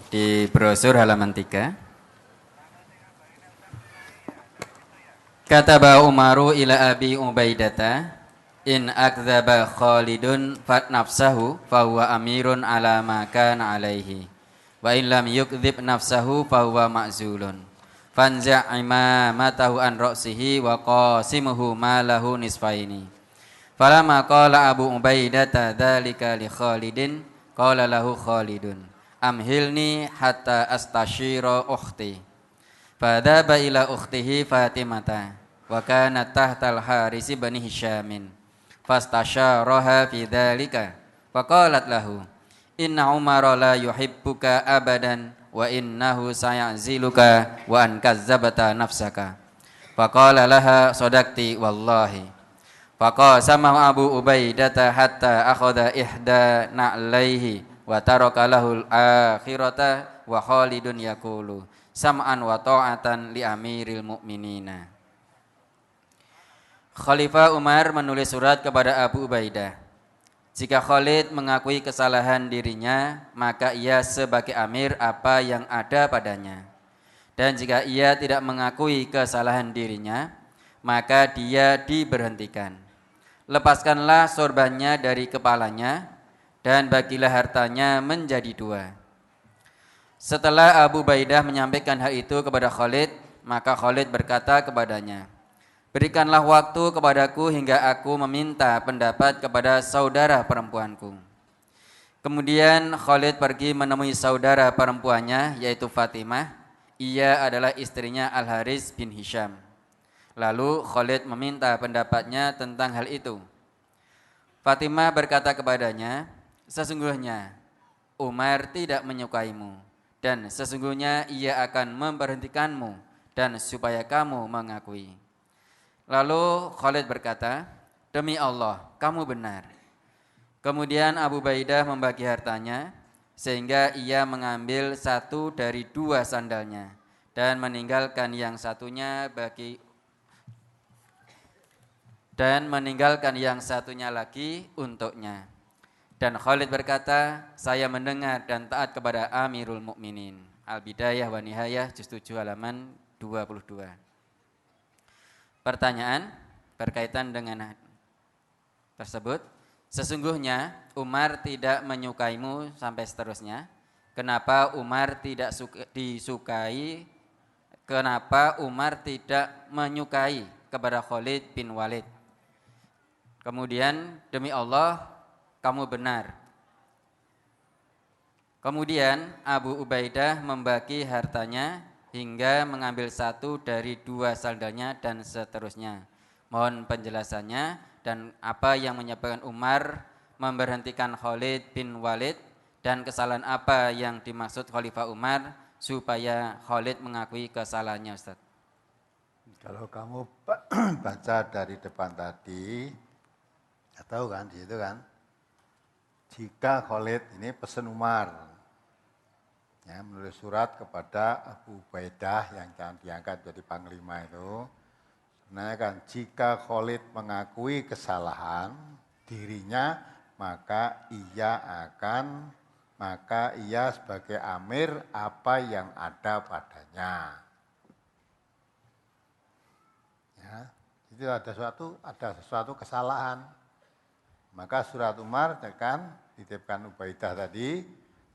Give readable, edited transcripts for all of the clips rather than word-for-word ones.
di brosur halaman 3. Kataba Umaru ila Abi Ubaidata in akdzaba Khalidun fat nafsahu fahuwa amirun ala ma kana alaihi wa in lam yukdzib nafsahu fahuwa ma'zulun fanza' imamatahu an ra'sihi wa qasimuhu malahu nisfaini. Falamma qala Abu Ubaidata dzalika li Khalidin qala lahu Khalidun amhilni hatta astashira ukhti. Fadhaba ila ukhtihi Fatimata wa kanat tahtal Haris bin Hisyamin fastasyaraha fi dzalika faqalat lahu inna Umara la yuhibbuka abadan wa innahu sayaziluka wa an kazzabta nafsaka faqala laha sadaqti wallahi faqasama Abu Ubaidata hatta akhadha ihda na'laihi wa taraka lahul akhirata wa Khalidun yaqulu sam'an wa ta'atan li amiril mu'minina. Khalifah Umar menulis surat kepada Abu Ubaidah. Jika Khalid mengakui kesalahan dirinya, maka ia sebagai amir apa yang ada padanya. Dan jika ia tidak mengakui kesalahan dirinya, maka dia diberhentikan. Lepaskanlah sorbannya dari kepalanya, dan bagilah hartanya menjadi dua. Setelah Abu Ubaidah menyampaikan hal itu kepada Khalid, maka Khalid berkata kepadanya, berikanlah waktu kepadaku hingga aku meminta pendapat kepada saudara perempuanku. Kemudian Khalid pergi menemui saudara perempuannya, yaitu Fatimah. Ia adalah istrinya Al-Haris bin Hisham. Lalu Khalid meminta pendapatnya tentang hal itu. Fatimah berkata kepadanya, sesungguhnya Umar tidak menyukaimu. Dan sesungguhnya ia akan memberhentikanmu dan supaya kamu mengakui. Lalu Khalid berkata, demi Allah, kamu benar. Kemudian Abu Ubaidah membagi hartanya, sehingga ia mengambil satu dari dua sandalnya dan meninggalkan yang satunya lagi untuknya. Dan Khalid berkata, saya mendengar dan taat kepada Amirul Mukminin. Al-Bidayah wa Nihayah juz 7 halaman 22. Pertanyaan berkaitan dengan tersebut. Sesungguhnya Umar tidak menyukaimu sampai seterusnya. Kenapa Umar tidak disukai? Kenapa Umar tidak menyukai kepada Khalid bin Walid? Kemudian demi Allah kamu benar. Kemudian Abu Ubaidah membagi hartanya hingga mengambil satu dari dua sandalnya dan seterusnya. Mohon penjelasannya dan apa yang menyebabkan Umar memberhentikan Khalid bin Walid dan kesalahan apa yang dimaksud Khalifah Umar supaya Khalid mengakui kesalahannya, Ustaz. Kalau kamu baca dari depan tadi, ya tahu kan di situ kan? Jika Khalid ini pesan Umar, ya, menulis surat kepada Abu Ubaidah yang jangan diangkat jadi panglima itu, sebenarnya kan jika Khalid mengakui kesalahan dirinya, maka ia sebagai amir apa yang ada padanya. Ya, itu ada sesuatu kesalahan. Maka surat Umar kan dititipkan Ubaidah tadi,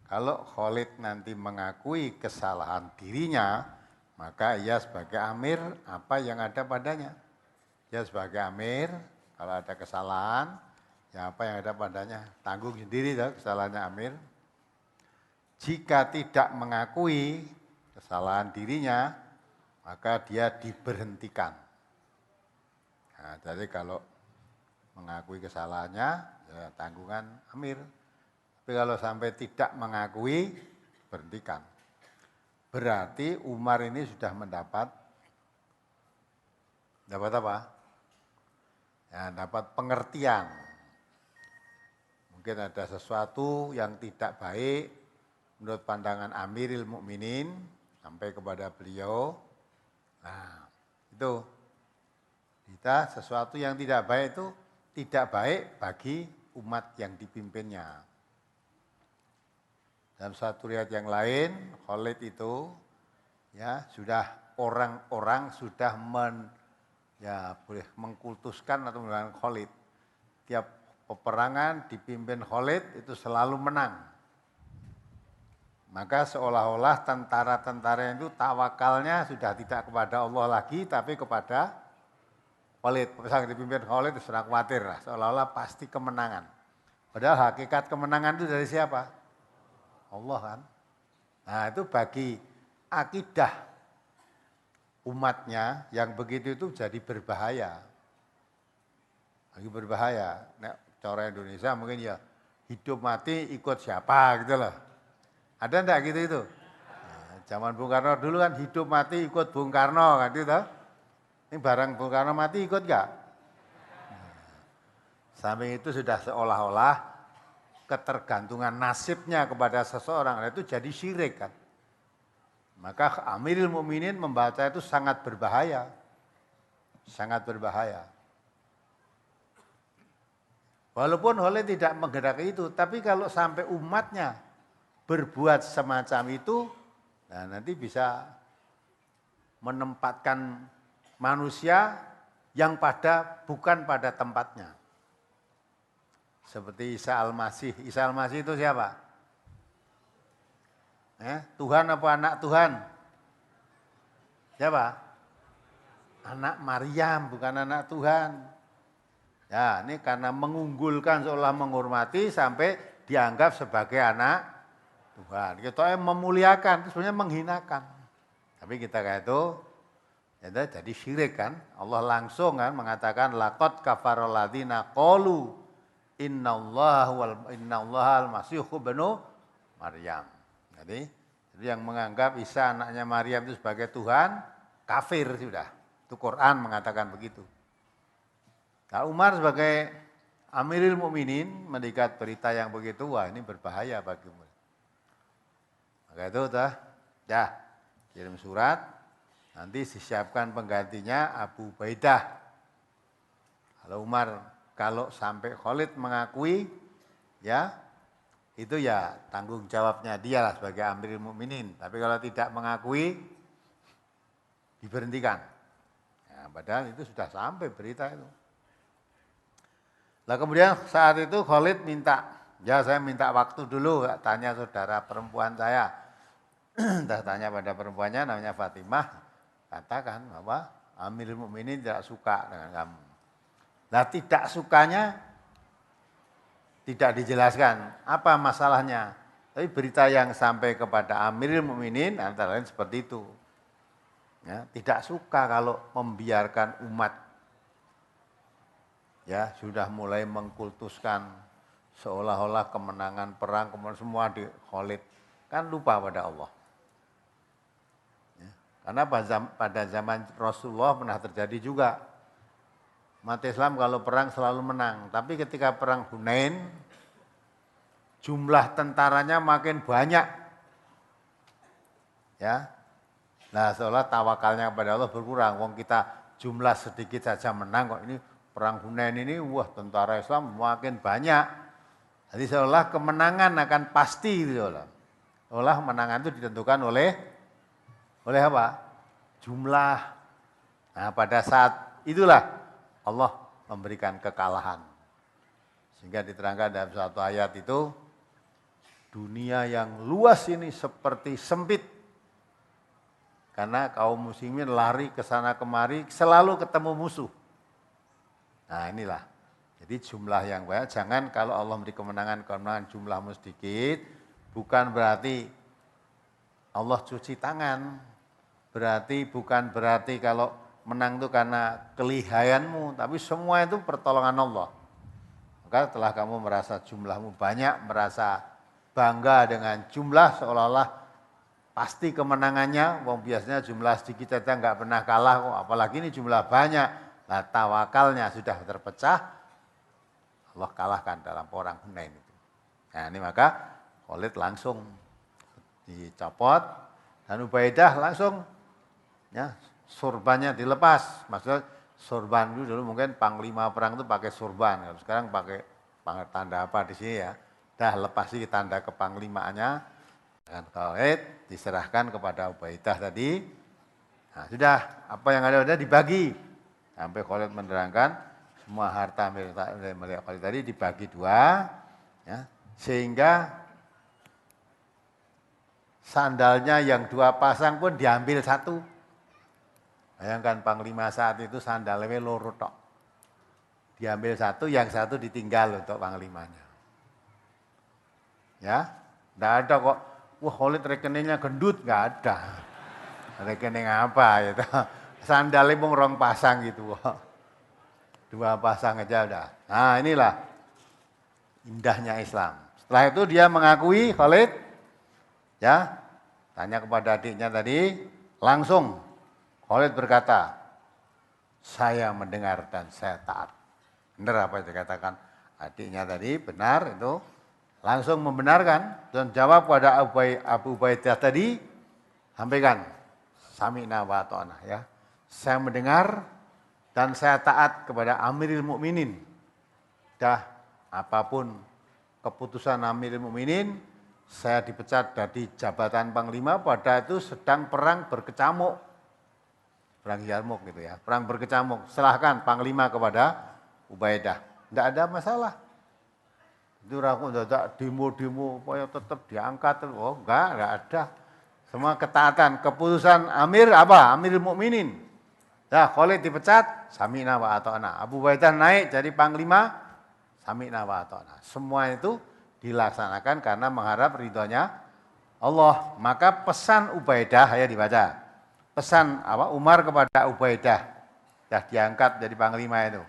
kalau Khalid nanti mengakui kesalahan dirinya, maka ia sebagai amir apa yang ada padanya. Ia sebagai amir, kalau ada kesalahan, ya apa yang ada padanya, tanggung sendiri kesalahannya amir. Jika tidak mengakui kesalahan dirinya, maka dia diberhentikan. Nah, jadi kalau mengakui kesalahannya, ya tanggungan amir. Tapi kalau sampai tidak mengakui, berhentikan. Berarti Umar ini sudah mendapat apa? Ya, dapat pengertian. Mungkin ada sesuatu yang tidak baik menurut pandangan Amiril Mukminin sampai kepada beliau. Nah, itu kita sesuatu yang tidak baik itu tidak baik bagi umat yang dipimpinnya. Dalam satu riwayat yang lain, Khalid itu ya sudah orang-orang sudah boleh mengkultuskan atau menggunakan Khalid. Tiap peperangan dipimpin Khalid itu selalu menang. Maka seolah-olah tentara-tentara itu tawakalnya sudah tidak kepada Allah lagi, tapi kepada Khalid. Misalnya dipimpin Khalid itu sudah khawatir lah, seolah-olah pasti kemenangan. Padahal hakikat kemenangan itu dari siapa? Allah kan. Nah itu bagi akidah umatnya yang begitu itu jadi berbahaya. Lagi berbahaya. Nek cara Indonesia mungkin ya hidup mati ikut siapa gitu loh. Ada enggak gitu itu? Nah, zaman Bung Karno dulu kan hidup mati ikut Bung Karno kan gitu. Ini barang Bung Karno mati ikut enggak? Nah, samping itu sudah seolah-olah ketergantungan nasibnya kepada seseorang, itu jadi syirik kan. Maka Amirul Mukminin membaca itu sangat berbahaya. Sangat berbahaya. Walaupun Khalid tidak menghendaki itu, tapi kalau sampai umatnya berbuat semacam itu, nah nanti bisa menempatkan manusia yang bukan pada tempatnya. Seperti Isa Al-Masih. Isa Al-Masih itu siapa? Tuhan apa anak Tuhan? Siapa? Anak Maryam, bukan anak Tuhan. Ya, ini karena mengunggulkan seolah menghormati sampai dianggap sebagai anak Tuhan. Kita memuliakan, itu sebenarnya menghinakan. Tapi kita kayak itu, ya jadi syirik kan. Allah langsung kan mengatakan, laqad kafarul ladzina qalu Innallaha al-Masih ibnu Maryam. Jadi yang menganggap Isa anaknya Maryam itu sebagai Tuhan, kafir sudah. Itu Quran mengatakan begitu. Nah, Umar sebagai Amirul Mukminin mendengar berita yang begitu, wah ini berbahaya bagi Umar. Maka itu kirim surat, nanti disiapkan penggantinya Abu Ubaidah. Kalau sampai Khalid mengakui, ya itu ya tanggung jawabnya dia lah sebagai Amirul Mukminin. Tapi kalau tidak mengakui, diberhentikan. Ya, padahal itu sudah sampai berita itu. Nah kemudian saat itu Khalid saya minta waktu dulu, tanya saudara perempuan saya. Tanya pada perempuannya namanya Fatimah, katakan bahwa Amirul Mukminin tidak suka dengan kamu. Nah tidak sukanya tidak dijelaskan apa masalahnya. Tapi berita yang sampai kepada Amirul Mukminin antara lain seperti itu. Ya, tidak suka kalau membiarkan umat ya sudah mulai mengkultuskan seolah-olah kemenangan perang kemudian semua di Khalid. Kan lupa pada Allah. Ya, karena pada zaman Rasulullah pernah terjadi juga. Umat Islam kalau perang selalu menang, tapi ketika perang Hunain, jumlah tentaranya makin banyak. Ya, nah seolah tawakalnya kepada Allah berkurang. Wong kita jumlah sedikit saja menang kok ini perang Hunain ini, wah tentara Islam makin banyak. Jadi seolah kemenangan akan pasti gitu loh. Seolah kemenangan itu ditentukan oleh apa? Jumlah. Nah pada saat itulah Allah memberikan kekalahan. Sehingga diterangkan dalam satu ayat itu, dunia yang luas ini seperti sempit. Karena kaum muslimin lari ke sana kemari, selalu ketemu musuh. Nah inilah, jadi jumlah yang banyak, jangan kalau Allah memberi kemenangan jumlahmu sedikit, bukan berarti Allah cuci tangan, bukan berarti kalau menang itu karena kelihayanmu, tapi semua itu pertolongan Allah. Maka setelah kamu merasa jumlahmu banyak, merasa bangga dengan jumlah seolah-olah pasti kemenangannya, wong biasanya jumlah sedikit saja nggak pernah kalah, kok apalagi ini jumlah banyak. Nah tawakalnya sudah terpecah, Allah kalahkan dalam perang Hunain itu. Nah ini maka Khalid langsung dicopot dan Ubaidah langsung ya surbannya dilepas. Maksudnya surban itu dulu mungkin panglima perang itu pakai surban, sekarang pakai tanda apa di sini ya. Dah lepas sih tanda kepanglimaannya, Khalid diserahkan kepada Ubaidah tadi. Nah, sudah apa yang ada dibagi. Sampai Khalid menerangkan semua harta milik Khalid tadi dibagi dua, ya, sehingga sandalnya yang dua pasang pun diambil satu. Bayangkan Panglima saat itu sandalnya loro tok. Diambil satu, yang satu ditinggal untuk Panglimanya. Ya, enggak ada kok. Wah, Khalid rekeningnya gendut, enggak ada. Rekening apa gitu. Sandalnya pun rong pasang gitu. Dua pasang aja udah. Nah, inilah indahnya Islam. Setelah itu dia mengakui Khalid, ya, tanya kepada adiknya tadi, langsung Khalid berkata, saya mendengar dan saya taat. Benar apa yang dikatakan adiknya tadi, benar itu. Langsung membenarkan dan jawab pada Abu Ubaidah tadi, sampaikan, sami'na wa ta'na, ya. Saya mendengar dan saya taat kepada Amirul Mukminin. Dah apapun keputusan Amirul Mukminin, saya dipecat dari jabatan Panglima pada itu sedang perang berkecamuk. Perang Yarmuk gitu ya, perang berkecamuk. Serahkan Panglima kepada Ubaidah. Tidak ada masalah. Itu aku tidak demo-demo supaya tetap diangkat. Oh enggak ada. Semua ketaatan, keputusan Amir apa? Amirul Mukminin. Nah, Khalid dipecat, sami'na wa ata'na. Abu Ubaidah naik jadi Panglima, sami'na wa ata'na. Semua itu dilaksanakan karena mengharap ridhonya Allah. Maka pesan Ubaidah, ya dibaca. Pesan apa? Umar kepada Ubaidah. Sudah diangkat jadi Panglima itu.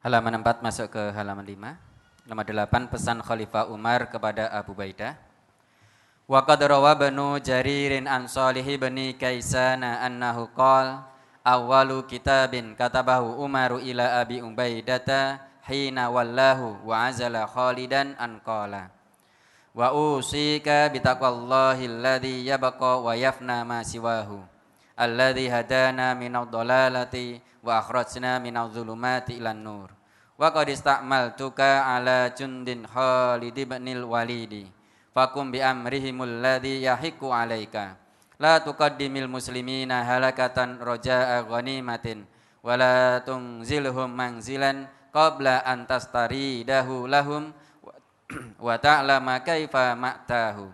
Halaman 4 masuk ke halaman 5. Nomor 8, pesan Khalifah Umar kepada Abu Ubaidah. Wa qad rawa Banu Jaririn an Shalih bin Kaisana annahu qala awwalu kitabin katabahu Umaru ila Abi Ubaidata hina wallahu wa azala Khalidan an qala wa usika bitaqwallahi alladhi yabqa wa yafna ma siwahu alladhi hadana minadh dhalalati wa akhrajna minadh dhulumati ilan nur wa qad ista'maltuka ala jundin Khalid ibnil Walidi fakum bi amrihimul ladzi yahiqu alaika la tuqaddimil muslimina halakatan raja'a ghanimatin wa la tunzilhum manzilan qabla an tastaridahu lahum wa ta'lama kaifa ma'tahu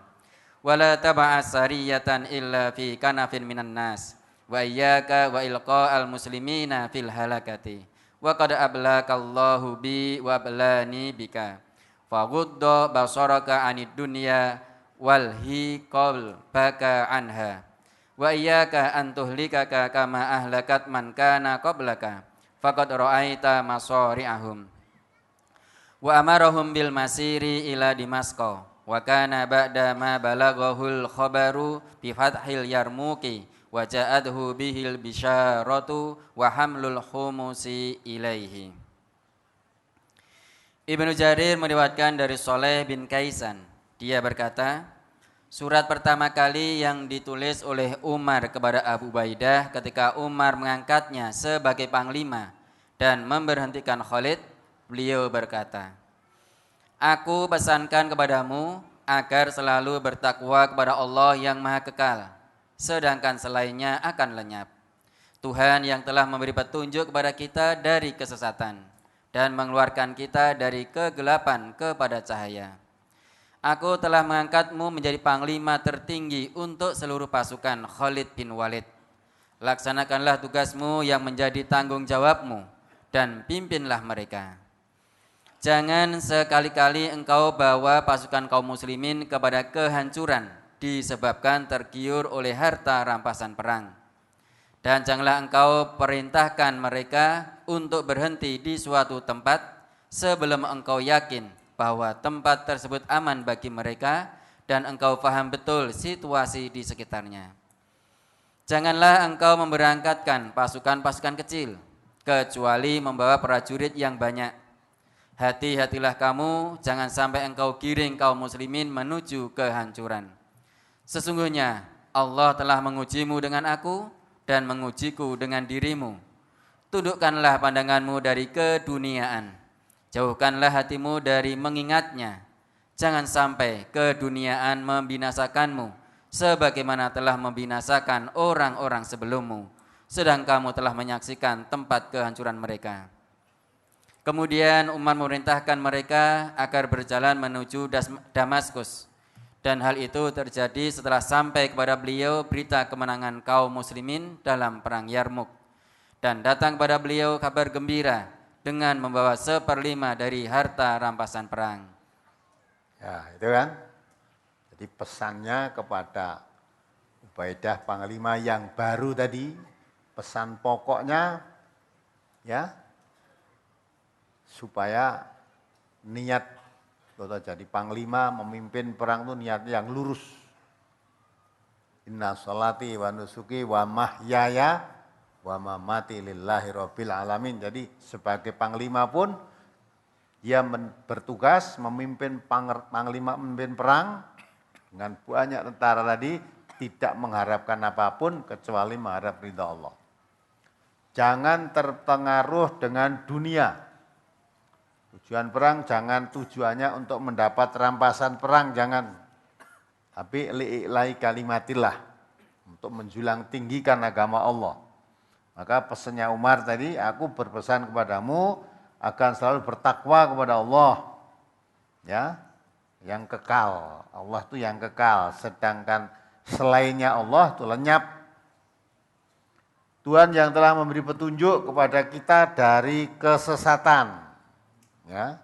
wa la tab'as sariyatan illa fi kanafin minan nas wa iyyaka wa ilqa'al muslimina fil halakati wa qad ablakallahu bi wa ablani bika faghudda basaraka anid dunya walhi qalbaka anha wa iyyaka an tuhlikaka kama ahlakat man kana qablaka faqad ra'aita masari'ahum wa amarahum bil masiri ila Dimasqa wa kana ba'da ma balaghul khabaru bi fathil yarmuki wa ja'adhu bihil bisyaratu wa hamlul khumusi ilaihi. Ibnu Jarir meriwayatkan dari Shalih bin Kaisan. Dia berkata, surat pertama kali yang ditulis oleh Umar kepada Abu Ubaidah ketika Umar mengangkatnya sebagai panglima dan memberhentikan Khalid, beliau berkata, aku pesankan kepadamu agar selalu bertakwa kepada Allah yang Maha Kekal, sedangkan selainnya akan lenyap. Tuhan yang telah memberi petunjuk kepada kita dari kesesatan dan mengeluarkan kita dari kegelapan kepada cahaya. Aku telah mengangkatmu menjadi panglima tertinggi untuk seluruh pasukan Khalid bin Walid. Laksanakanlah tugasmu yang menjadi tanggung jawabmu dan pimpinlah mereka. Jangan sekali-kali engkau bawa pasukan kaum muslimin kepada kehancuran disebabkan tergiur oleh harta rampasan perang. Dan janganlah engkau perintahkan mereka untuk berhenti di suatu tempat sebelum engkau yakin bahwa tempat tersebut aman bagi mereka dan engkau paham betul situasi di sekitarnya. Janganlah engkau memberangkatkan pasukan-pasukan kecil kecuali membawa prajurit yang banyak. Hati-hatilah kamu, jangan sampai engkau giring kaum muslimin menuju kehancuran. Sesungguhnya Allah telah mengujimu dengan aku dan mengujiku dengan dirimu. Tundukkanlah pandanganmu dari keduniaan. Jauhkanlah hatimu dari mengingatnya. Jangan sampai keduniaan membinasakanmu, sebagaimana telah membinasakan orang-orang sebelummu, sedang kamu telah menyaksikan tempat kehancuran mereka. Kemudian Umar memerintahkan mereka agar berjalan menuju Damaskus. Dan hal itu terjadi setelah sampai kepada beliau berita kemenangan kaum muslimin dalam perang Yarmuk. Dan datang kepada beliau kabar gembira dengan membawa 1/5 dari harta rampasan perang. Ya, itu kan. Jadi pesannya kepada Ubaidah Panglima yang baru tadi, pesan pokoknya ya, supaya niat kalau jadi panglima memimpin perang itu niatnya yang lurus. Inna sholati wa nusuki wa mahyaya wa mamati lillahi rabbil alamin. Jadi sebagai panglima pun dia bertugas memimpin panglima memimpin perang dengan banyak tentara tadi, tidak mengharapkan apapun kecuali mengharap ridha Allah. Jangan terpengaruh dengan dunia. Tujuan perang jangan tujuannya untuk mendapat rampasan perang, jangan. Tapi li'i'lai kalimatillah, untuk menjulang tinggikan agama Allah. Maka pesannya Umar tadi, aku berpesan kepadamu akan selalu bertakwa kepada Allah. Ya, yang kekal. Allah itu yang kekal, sedangkan selainnya Allah itu lenyap. Tuhan yang telah memberi petunjuk kepada kita dari kesesatan. Ya.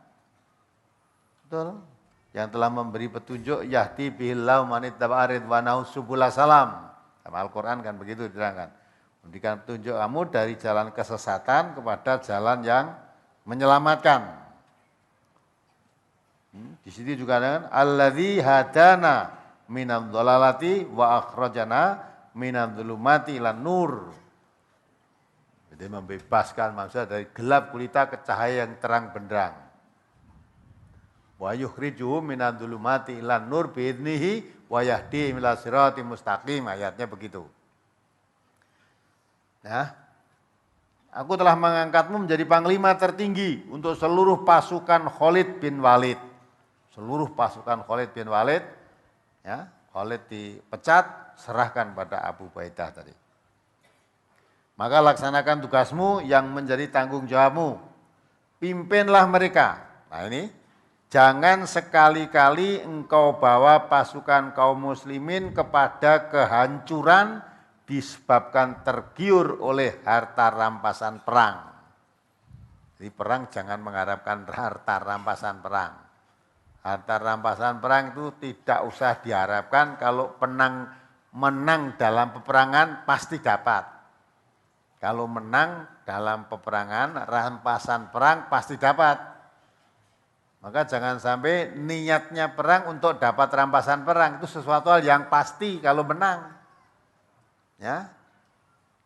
Betul. Yang telah memberi petunjuk yahdi bihillahu man ittaba'a ridwanahu subula salam. Dalam Al-Qur'an kan begitu diterangkan. Memberikan petunjuk kamu dari jalan kesesatan kepada jalan yang menyelamatkan. Di sini juga dengan alladzi hadana minadh dhalalati wa akhrajana minadh dhulumati ilan nur. Jadi membebaskan manusia dari gelap gulita ke cahaya yang terang benderang. Wa yukhrijuhum minadh dhulumati ilan nur biidnihi wa yahdihim ila siratim mustaqim. Ayatnya begitu. Nah, aku telah mengangkatmu menjadi panglima tertinggi untuk seluruh pasukan Khalid bin Walid. Seluruh pasukan Khalid bin Walid, ya, Khalid dipecat, serahkan pada Abu Ubaidah tadi. Maka laksanakan tugasmu yang menjadi tanggung jawabmu. Pimpinlah mereka. Nah ini, jangan sekali-kali engkau bawa pasukan kaum muslimin kepada kehancuran disebabkan tergiur oleh harta rampasan perang. Jadi perang jangan mengharapkan harta rampasan perang. Harta rampasan perang itu tidak usah diharapkan, kalau menang dalam peperangan pasti dapat. Kalau menang dalam peperangan, rampasan perang pasti dapat. Maka jangan sampai niatnya perang untuk dapat rampasan perang, itu sesuatu hal yang pasti kalau menang. Ya,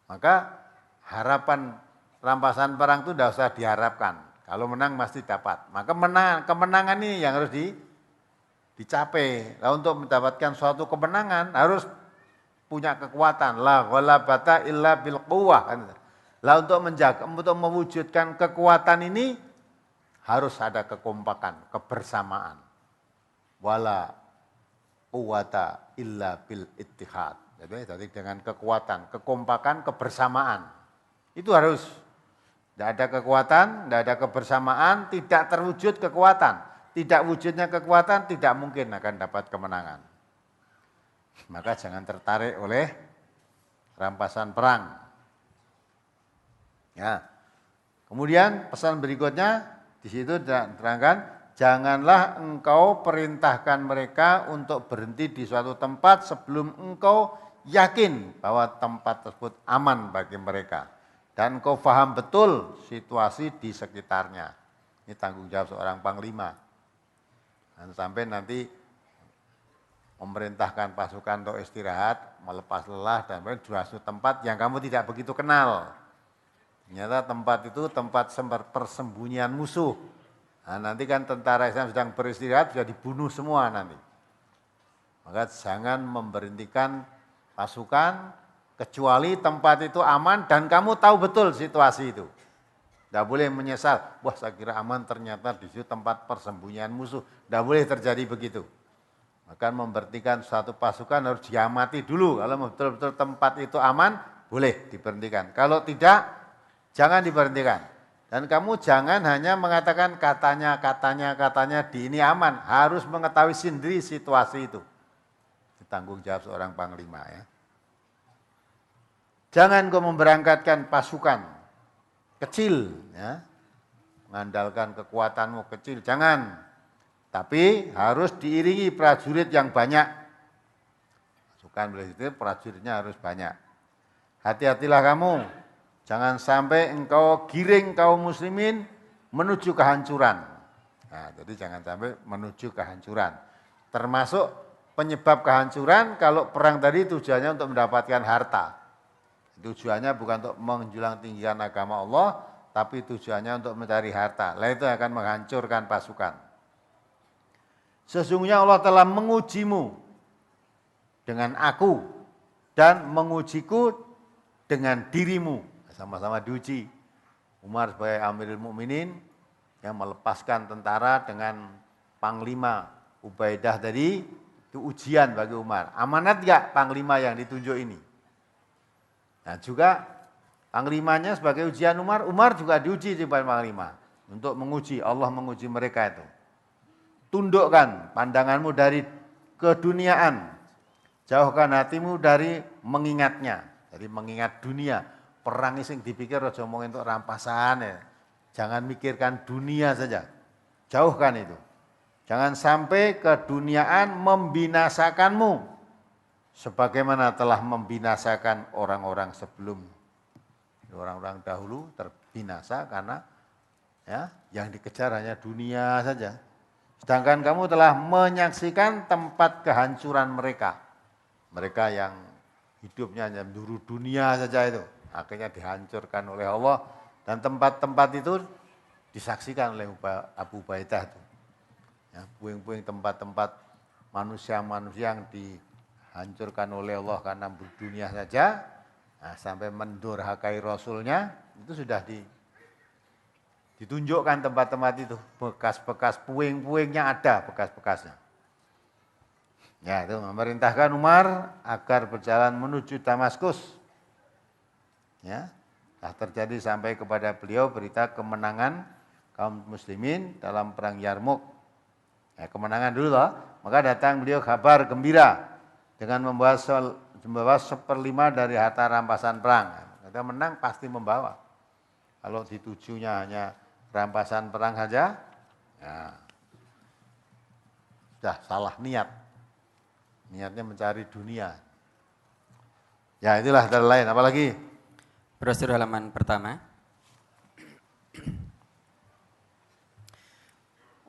maka harapan rampasan perang itu tidak usah diharapkan. Kalau menang pasti dapat. Maka kemenangan ini yang harus dicapai. Nah, untuk mendapatkan suatu kemenangan harus punya kekuatan. La ghalabata illa bil quwwah. Lah untuk mewujudkan kekuatan ini harus ada kekompakan, kebersamaan. Wala quwwata illa bil ittihad. Jadi dengan kekuatan, kekompakan, kebersamaan. Itu harus. Tidak ada kekuatan, tidak ada kebersamaan, tidak terwujud kekuatan. Tidak wujudnya kekuatan, tidak mungkin akan dapat kemenangan. Maka jangan tertarik oleh rampasan perang. Ya. Kemudian pesan berikutnya, di situ diterangkan, janganlah engkau perintahkan mereka untuk berhenti di suatu tempat sebelum engkau yakin bahwa tempat tersebut aman bagi mereka. Dan kau paham betul situasi di sekitarnya. Ini tanggung jawab seorang panglima. Dan sampai nanti memerintahkan pasukan untuk istirahat, melepas lelah, dan menuju tempat yang kamu tidak begitu kenal. Ternyata tempat itu tempat persembunyian musuh. Nah, nanti kan tentara Islam sedang beristirahat, sudah dibunuh semua nanti. Maka jangan memberhentikan pasukan, kecuali tempat itu aman dan kamu tahu betul situasi itu. Tidak boleh menyesal, wah saya kira aman ternyata di situ tempat persembunyian musuh. Tidak boleh terjadi begitu. Maka memberhentikan suatu pasukan harus diamati dulu. Kalau betul-betul tempat itu aman, boleh diberhentikan. Kalau tidak, jangan diberhentikan. Dan kamu jangan hanya mengatakan katanya di ini aman. Harus mengetahui sendiri situasi itu. Tanggung jawab seorang panglima ya. Jangan kau memberangkatkan pasukan kecil, ya, mengandalkan kekuatanmu kecil, jangan. Tapi harus diiringi prajurit yang banyak. Pasukan itu prajuritnya harus banyak. Hati-hatilah kamu, jangan sampai engkau giring kaum muslimin menuju kehancuran. Nah, jadi jangan sampai menuju kehancuran. Termasuk penyebab kehancuran kalau perang tadi tujuannya untuk mendapatkan harta. Tujuannya bukan untuk menjulang tinggikan agama Allah, tapi tujuannya untuk mencari harta. Lah itu akan menghancurkan pasukan. Sesungguhnya Allah telah mengujimu dengan aku dan mengujiku dengan dirimu. Sama-sama diuji. Umar sebagai Amirul Mukminin yang melepaskan tentara dengan Panglima Ubaidah tadi, itu ujian bagi Umar. Amanat enggak Panglima yang ditunjuk ini? Nah juga panglimanya sebagai ujian Umar, Umar juga diuji sebagai panglima. Untuk menguji, Allah menguji mereka itu. Tundukkan pandanganmu dari keduniaan. Jauhkan hatimu dari mengingatnya. Dari mengingat dunia. Perang sing dipikir aja ngomongin untuk rampasan ya. Jangan mikirkan dunia saja. Jauhkan itu. Jangan sampai keduniaan membinasakanmu. Sebagaimana telah membinasakan orang-orang sebelum. Orang-orang dahulu terbinasa karena ya, yang dikejar hanya dunia saja. Sedangkan kamu telah menyaksikan tempat kehancuran mereka. Mereka yang hidupnya hanya menjuru dunia saja itu. Akhirnya dihancurkan oleh Allah. Dan tempat-tempat itu disaksikan oleh Abu Ubaidah itu. Ya, puing-puing tempat-tempat manusia-manusia yang dihancurkan oleh Allah karena dunia saja, nah, sampai mendurhakai Rasulnya, itu sudah ditunjukkan tempat-tempat itu, bekas-bekas puing-puingnya ada, bekas-bekasnya. Ya, itu memerintahkan Umar agar berjalan menuju Damaskus. Ya, telah terjadi sampai kepada beliau berita kemenangan kaum muslimin dalam perang Yarmuk. Ya, kemenangan dulu loh, maka datang beliau kabar gembira dengan membawa 1/5 dari harta rampasan perang. Kita menang pasti membawa. Kalau ditujunya hanya rampasan perang saja, ya sudah salah niat. Niatnya mencari dunia. Ya itulah dari lain. Apalagi? Brosur halaman pertama.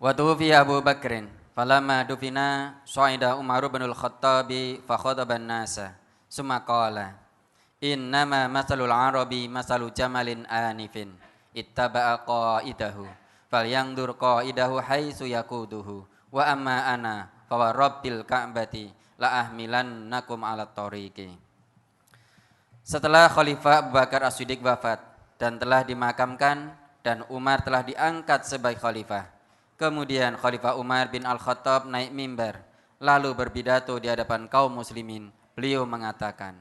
Wa tuwfi Abu Bakrin falamma dufina sa'ida Umar bin al-Khattabi fa khataban nasa summa qala innama masalul arabi masalu jamalin anifin ittaba'a qaidahu falyandur qaidahu haitsu yaquduhu wa amma ana fa wa rabbil ka'bati la ahmilannakum 'ala tariqi. Setelah Khalifah Abu Bakar As-Siddiq wafat dan telah dimakamkan dan Umar telah diangkat sebagai khalifah, kemudian Khalifah Umar bin Al-Khattab naik mimbar, lalu berpidato di hadapan kaum muslimin. Beliau mengatakan,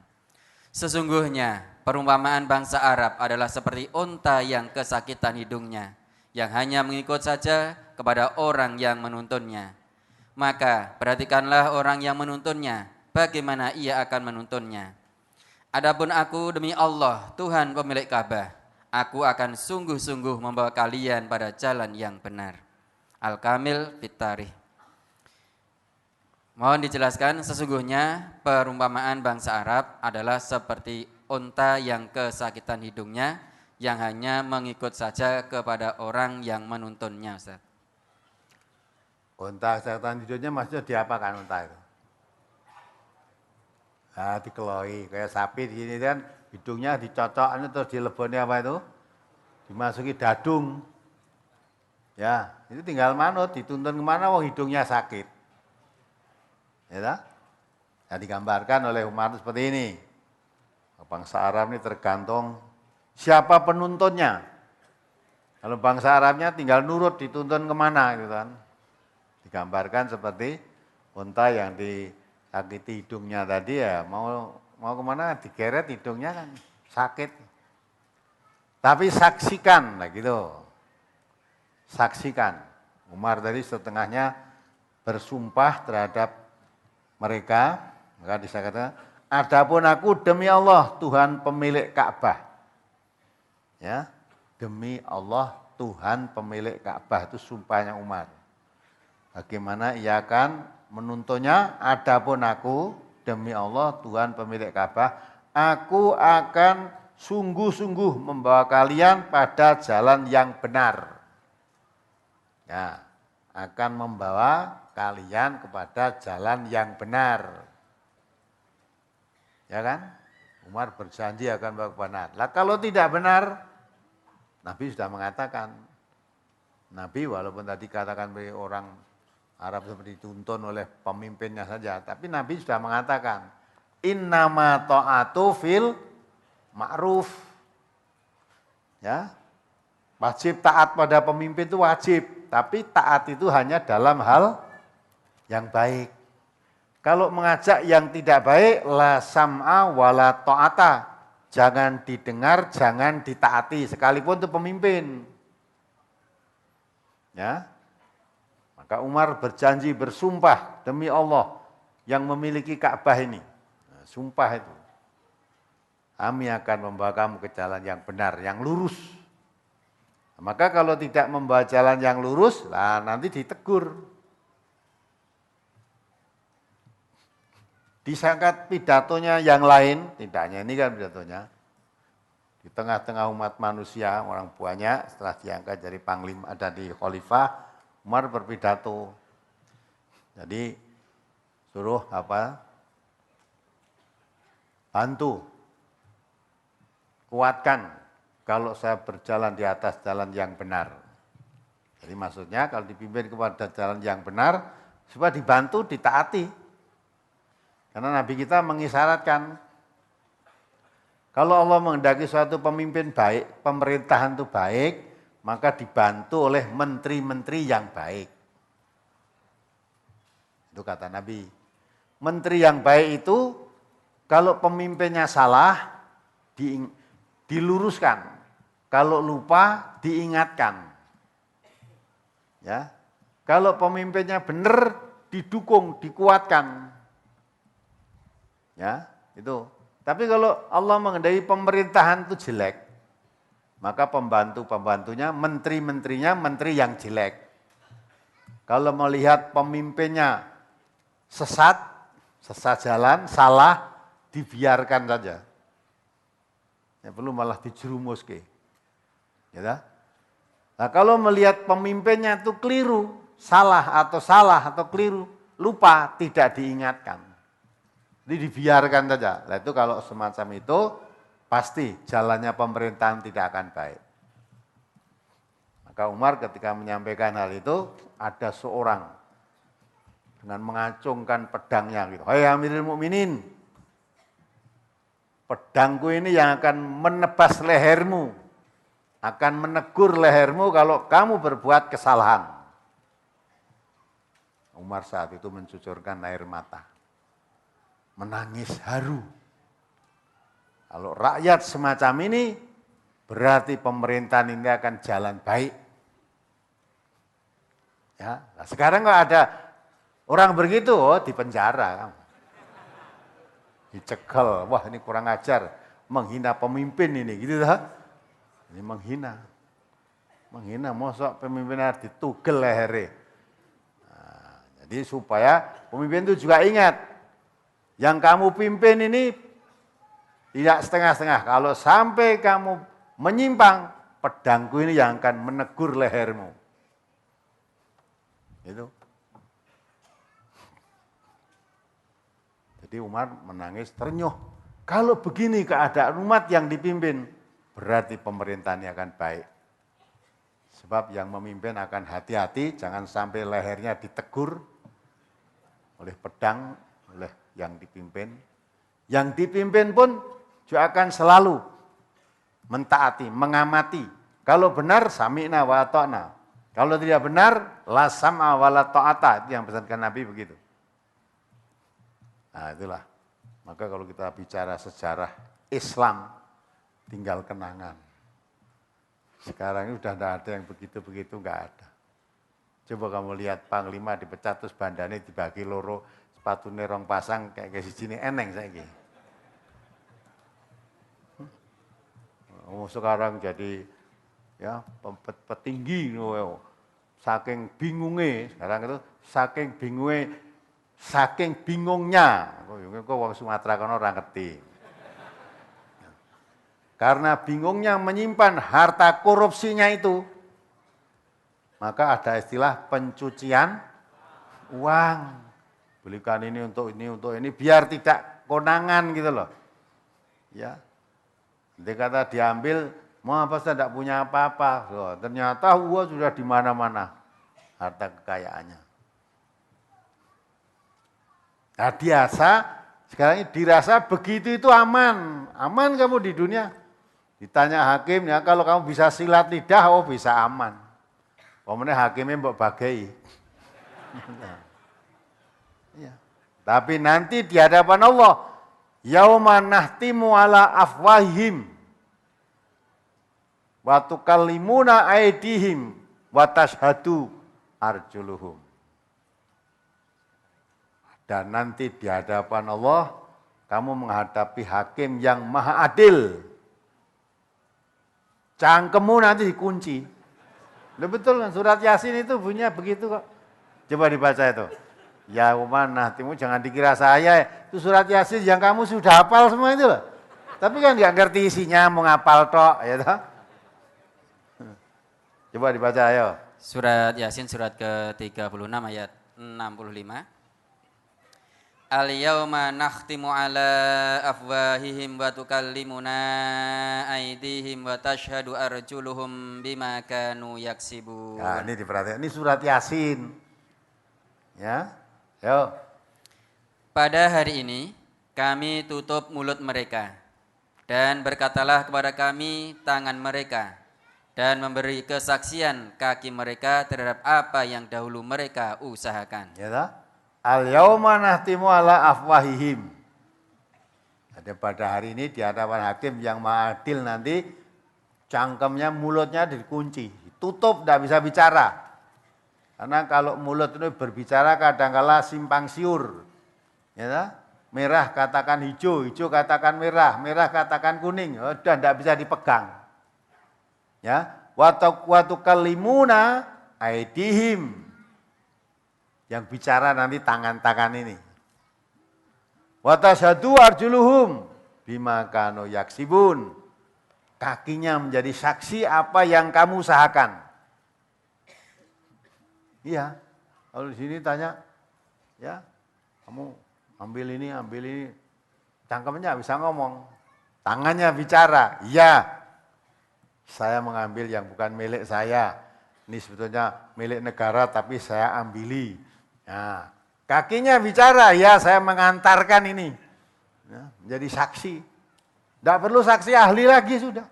sesungguhnya perumpamaan bangsa Arab adalah seperti unta yang kesakitan hidungnya, yang hanya mengikut saja kepada orang yang menuntunnya. Maka perhatikanlah orang yang menuntunnya, bagaimana ia akan menuntunnya. Adapun aku demi Allah, Tuhan pemilik Ka'bah, aku akan sungguh-sungguh membawa kalian pada jalan yang benar. Al-Kamil fit Tarikh. Mohon dijelaskan, sesungguhnya perumpamaan bangsa Arab adalah seperti unta yang kesakitan hidungnya, yang hanya mengikut saja kepada orang yang menuntunnya, Ustaz. Unta kesakitan hidungnya maksudnya diapakan unta itu? Nah, dikeloi, kayak sapi di sini kan hidungnya dicocok, terus dileboni apa itu? Dimasuki dadung. Ya, itu tinggal manut, dituntun kemana, wong hidungnya sakit. Ya, nah, digambarkan oleh Umar seperti ini. Bangsa Arab ini tergantung siapa penuntunnya. Kalau bangsa Arabnya tinggal nurut, dituntun kemana gitu kan. Digambarkan seperti unta yang disakiti hidungnya tadi ya, mau kemana digeret hidungnya kan sakit. Tapi saksikan, nah gitu. Saksikan. Umar tadi setengahnya bersumpah terhadap mereka, maka disakatakan, adapun aku demi Allah Tuhan pemilik Ka'bah. Ya, demi Allah Tuhan pemilik Ka'bah, itu sumpahnya Umar. Bagaimana ia akan menuntunnya? Adapun aku demi Allah Tuhan pemilik Ka'bah, aku akan sungguh-sungguh membawa kalian pada jalan yang benar. Ya, akan membawa kalian kepada jalan yang benar. Ya kan? Umar berjanji akan membawa benar. Lah kalau tidak benar, Nabi sudah mengatakan, Nabi walaupun tadi katakan bagi orang Arab seperti dituntun oleh pemimpinnya saja, tapi Nabi sudah mengatakan, innama ta'atu fil ma'ruf. Ya, wajib taat pada pemimpin itu wajib, tapi taat itu hanya dalam hal yang baik. Kalau mengajak yang tidak baik, la sam'a wala ta'ata. Jangan didengar, jangan ditaati, sekalipun itu pemimpin. Ya, maka Umar berjanji, bersumpah demi Allah yang memiliki Ka'bah ini. Nah, sumpah itu. Kami akan membawa kamu ke jalan yang benar, yang lurus. Maka kalau tidak membawa jalan yang lurus, lah nanti ditegur. Disangkat pidatonya yang lain, tidak hanya ini kan pidatonya. Di tengah-tengah umat manusia, orang banyak, setelah diangkat jadi panglima, ada di khalifah, Umar berpidato. Jadi suruh bantu, kuatkan kalau saya berjalan di atas jalan yang benar. Jadi maksudnya kalau dipimpin kepada jalan yang benar, supaya dibantu, ditaati. Karena Nabi kita mengisyaratkan, kalau Allah menghendaki suatu pemimpin baik, pemerintahan itu baik, maka dibantu oleh menteri-menteri yang baik. Itu kata Nabi. Menteri yang baik itu, kalau pemimpinnya salah, diluruskan. Kalau lupa, diingatkan. Ya, kalau pemimpinnya benar, didukung, dikuatkan. Ya, itu. Tapi kalau Allah mengendaki pemerintahan itu jelek, maka pembantu-pembantunya, menteri-menterinya, menteri yang jelek. Kalau melihat pemimpinnya sesat jalan, salah, dibiarkan saja. Ya, perlu malah dijerumus ke. Ya. Nah, kalau melihat pemimpinnya itu keliru, salah atau keliru, lupa, tidak diingatkan. Jadi dibiarkan saja. Nah itu kalau semacam itu, pasti jalannya pemerintahan tidak akan baik. Maka Umar ketika menyampaikan hal itu, ada seorang dengan mengacungkan pedangnya gitu. Hai Amirul Mukminin, pedangku ini yang akan menebas lehermu, akan menegur lehermu kalau kamu berbuat kesalahan. Umar saat itu mencucurkan air mata, menangis haru. Kalau rakyat semacam ini, berarti pemerintahan ini akan jalan baik. Ya, nah sekarang kalau ada orang begitu, dipenjara, dicekel. Wah ini kurang ajar, menghina pemimpin ini, gitu dah. Ini menghina, mosok pemimpinnya ditugel lehernya. Nah, jadi supaya pemimpin itu juga ingat, yang kamu pimpin ini tidak setengah-setengah. Kalau sampai kamu menyimpang, pedangku ini yang akan menegur lehermu. Itu. Jadi Umar menangis ternyuh. Kalau begini keadaan umat yang dipimpin, berarti pemerintahannya akan baik. Sebab yang memimpin akan hati-hati, jangan sampai lehernya ditegur oleh pedang, oleh yang dipimpin. Yang dipimpin pun juga akan selalu mentaati, mengamati Kalau benar, sami'na wa ata'na. Kalau tidak benar, la sam'a wa la ta'ata. Itu yang pesankan Nabi begitu. Nah itulah. Maka kalau kita bicara sejarah Islam, tinggal kenangan. Sekarang ini sudah tidak ada yang begitu-begitu, enggak ada. Coba kamu lihat Panglima dipecat terus bandane dibagi loro, sepatune rong pasang kayak sijine eneng saiki. Sekarang jadi ya petinggi saking bingungnya sekarang itu saking bingungnya kok wong Sumatera kono ora ngerti. Karena bingungnya menyimpan harta korupsinya itu, maka ada istilah pencucian uang. Belikan ini untuk ini, biar tidak konangan gitu loh. Ya. Nanti kata diambil, mau apa saya tidak punya apa-apa. So, ternyata uang sudah di mana-mana harta kekayaannya. Nah sekarang ini dirasa begitu itu aman. Aman kamu di dunia. Ditanya hakim, ya kalau kamu bisa silat lidah, oh bisa aman. Pokoknya hakimnya mbok bagai. Ya. Tapi nanti di hadapan Allah, yauma nahtimu ala afwahim wa tukallimuna aydihim wa tashhadu arjuluhum. Dan nanti di hadapan Allah, kamu menghadapi hakim yang maha adil. Cangkemmu nanti dikunci. Betul kan, surat Yasin itu bunyinya begitu kok. Coba dibaca itu. Ya umana, timu jangan dikira saya, itu surat Yasin yang kamu sudah hafal semua itu loh. Tapi kan nggak ngerti isinya, mau ngapal tok, ya toh. Coba dibaca ayo. Surat Yasin surat ke-36 ayat 65. Al-yawma nakhtimu ala afwahihim wa tukallimuna aydihim wa tashhadu arjuluhum bima kanu yaksibun. Nah, ini diperhatikan. Ini surat Yasin. Ya. Yo. Pada hari ini kami tutup mulut mereka dan berkatalah kepada kami tangan mereka dan memberi kesaksian kaki mereka terhadap apa yang dahulu mereka usahakan. Ya toh? Al-yauma nahtimu ala afwahihim. Ada pada hari ini di hadapan hakim yang maha adil nanti cangkemnya, mulutnya dikunci, tutup, tidak bisa bicara. Karena kalau mulut itu berbicara kadang-kala simpang siur. Ya, merah katakan hijau, hijau katakan merah, merah katakan kuning, sudah tidak bisa dipegang. Ya, wa tukallimuna aydihim. Yang bicara nanti tangan-tangan ini. Wa tashhadu arjuluhum bima kanu yaksibun. Kakinya menjadi saksi apa yang kamu usahakan. Iya. Kalau di sini tanya, ya, kamu ambil ini. Cangkemnya bisa ngomong. Tangannya bicara. Iya. Saya mengambil yang bukan milik saya. Ini sebetulnya milik negara tapi saya ambili. Nah, kakinya bicara, ya saya mengantarkan ini. Ya, menjadi saksi. Tidak perlu saksi ahli lagi sudah.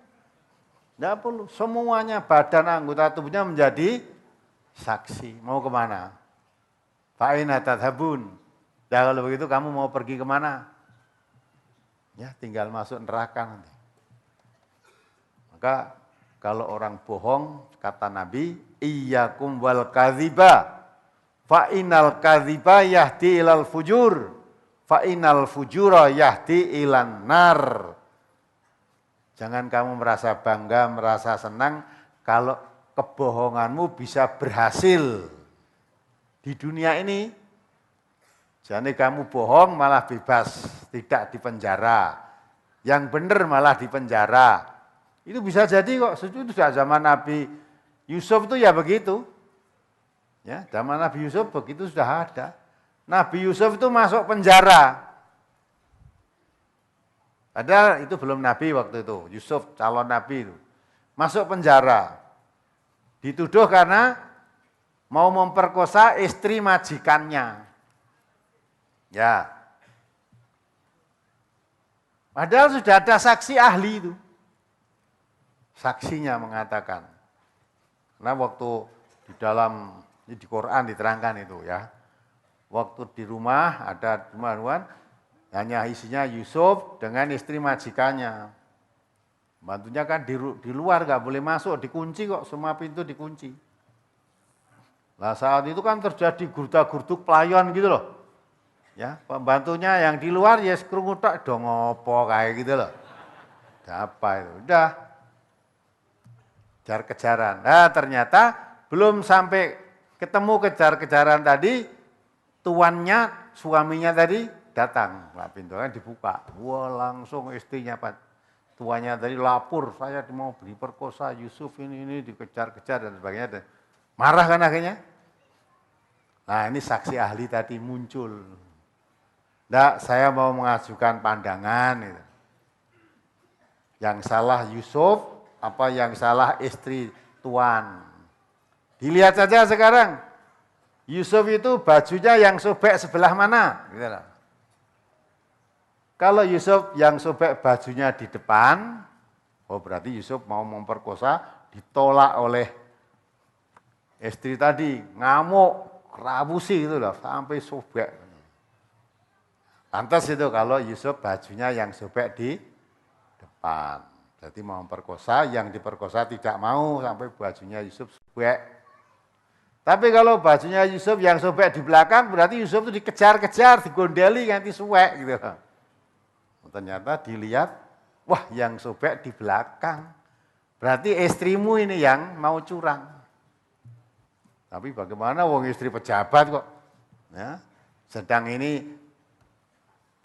Tidak perlu. Semuanya badan anggota tubuhnya menjadi saksi. Mau kemana? Fa'ina tadhabun. Ya kalau begitu kamu mau pergi kemana? Ya tinggal masuk neraka nanti. Maka kalau orang bohong, kata Nabi, iyyakum wal kadhiba. Fa'inal kadhiba yahdi ilal fujur. Fa'inal fujura yahdi ilan nar. Jangan kamu merasa bangga, merasa senang kalau kebohonganmu bisa berhasil di dunia ini. Jadi kamu bohong malah bebas, tidak dipenjara. Yang benar malah dipenjara. Itu bisa jadi kok, itu sudah zaman Nabi Yusuf itu ya begitu. Ya, zaman Nabi Yusuf begitu sudah ada. Nabi Yusuf itu masuk penjara. Padahal itu belum Nabi waktu itu. Yusuf calon Nabi itu. Masuk penjara. Dituduh karena mau memperkosa istri majikannya. Ya. Padahal sudah ada saksi ahli itu. saksinya mengatakan. Nah waktu di Quran diterangkan itu ya. Waktu di rumah ada rumah hanya isinya Yusuf dengan istri majikannya. Bantunya kan di luar nggak boleh masuk, dikunci kok, semua pintu dikunci. Nah saat itu kan terjadi gurda-gurduk pelayon gitu loh. Ya, pembantunya yang di luar ya krungu tok do ngopo kayak gitu loh. Apa itu? Udah kejar-kejaran. Nah ternyata belum sampai ketemu kejar-kejaran tadi, tuannya, suaminya tadi datang. Nah, pintunya dibuka. Wah langsung istrinya tuannya tadi lapor, saya mau diperkosa Yusuf ini dikejar-kejar dan sebagainya. Marah kan akhirnya. Nah ini saksi ahli tadi muncul. Nggak, saya mau mengajukan pandangan. Gitu. Yang salah Yusuf, apa yang salah istri tuan. Dilihat saja sekarang, Yusuf itu bajunya yang sobek sebelah mana? Gitu. Kalau Yusuf yang sobek bajunya di depan, oh berarti Yusuf mau memperkosa, ditolak oleh istri tadi, ngamuk, rabusi gitu loh, sampai sobek. Lantas itu kalau Yusuf bajunya yang sobek di depan. Jadi mau memperkosa, yang diperkosa tidak mau sampai bajunya Yusuf sobek. Tapi kalau bajunya Yusuf yang sobek di belakang, berarti Yusuf itu dikejar-kejar, digondeli, ganti suwek gitu. Ternyata dilihat, wah yang sobek di belakang. Berarti istrimu ini yang mau curang. Tapi bagaimana wong istri pejabat kok. Ya, sedang ini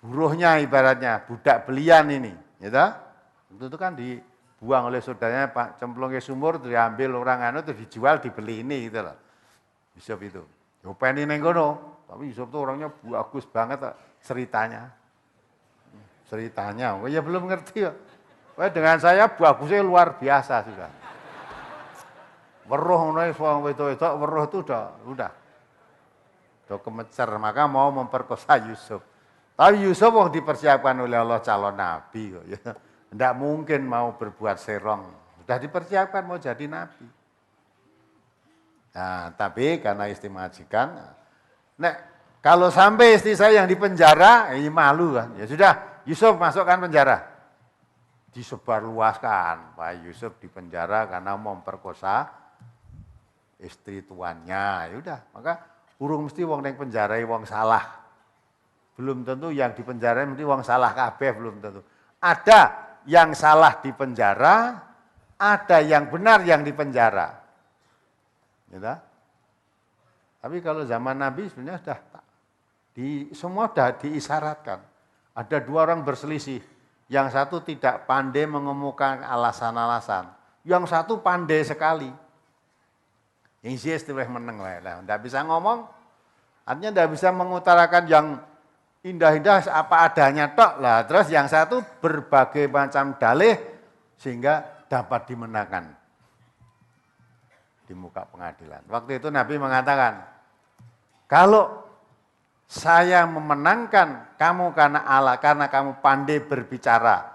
buruhnya ibaratnya, budak belian ini, ya. Itu kan dibuang oleh saudaranya Pak cemplungnya sumur, diambil orang anu, terus dijual, dibeli ini gitu loh. Yusuf itu. Yopeni neng kono, tapi Yusuf itu orangnya bagus banget ceritanya. Oh ya belum ngerti ya. Wah dengan saya bagusnya luar biasa sudah. Weruh ngono wong wedok-wedok weruh itu udah kemecer, maka mau memperkosa Yusuf. Tapi Yusuf wong dipersiapkan oleh Allah calon nabi kok ya. Tidak mungkin mau berbuat serong. Sudah dipersiapkan mau jadi nabi. Nah, tapi karena istri majikan, nek kalau sampai istri saya yang di penjara, ini malu kan. Ya sudah, Yusuf masukkan penjara. Disebarluaskan, Pak Yusuf di penjara karena mau memperkosa istri tuannya. Ya udah, maka urung mesti wong neng penjara wong salah. Belum tentu yang di penjara mesti wong salah kabeh, belum tentu. Ada yang salah di penjara, ada yang benar yang di penjara. Gitu? Tapi kalau zaman Nabi sebenarnya semua sudah diisyaratkan. Ada dua orang berselisih. Yang satu tidak pandai mengemukakan alasan-alasan. Yang satu pandai sekali. Yang sih istilah meneng lah. Tidak bisa ngomong, artinya tidak bisa mengutarakan yang indah-indah apa adanya tok lah. Terus yang satu berbagai macam dalih sehingga dapat dimenangkan di muka pengadilan. Waktu itu Nabi mengatakan, kalau saya memenangkan kamu karena Allah, karena kamu pandai berbicara,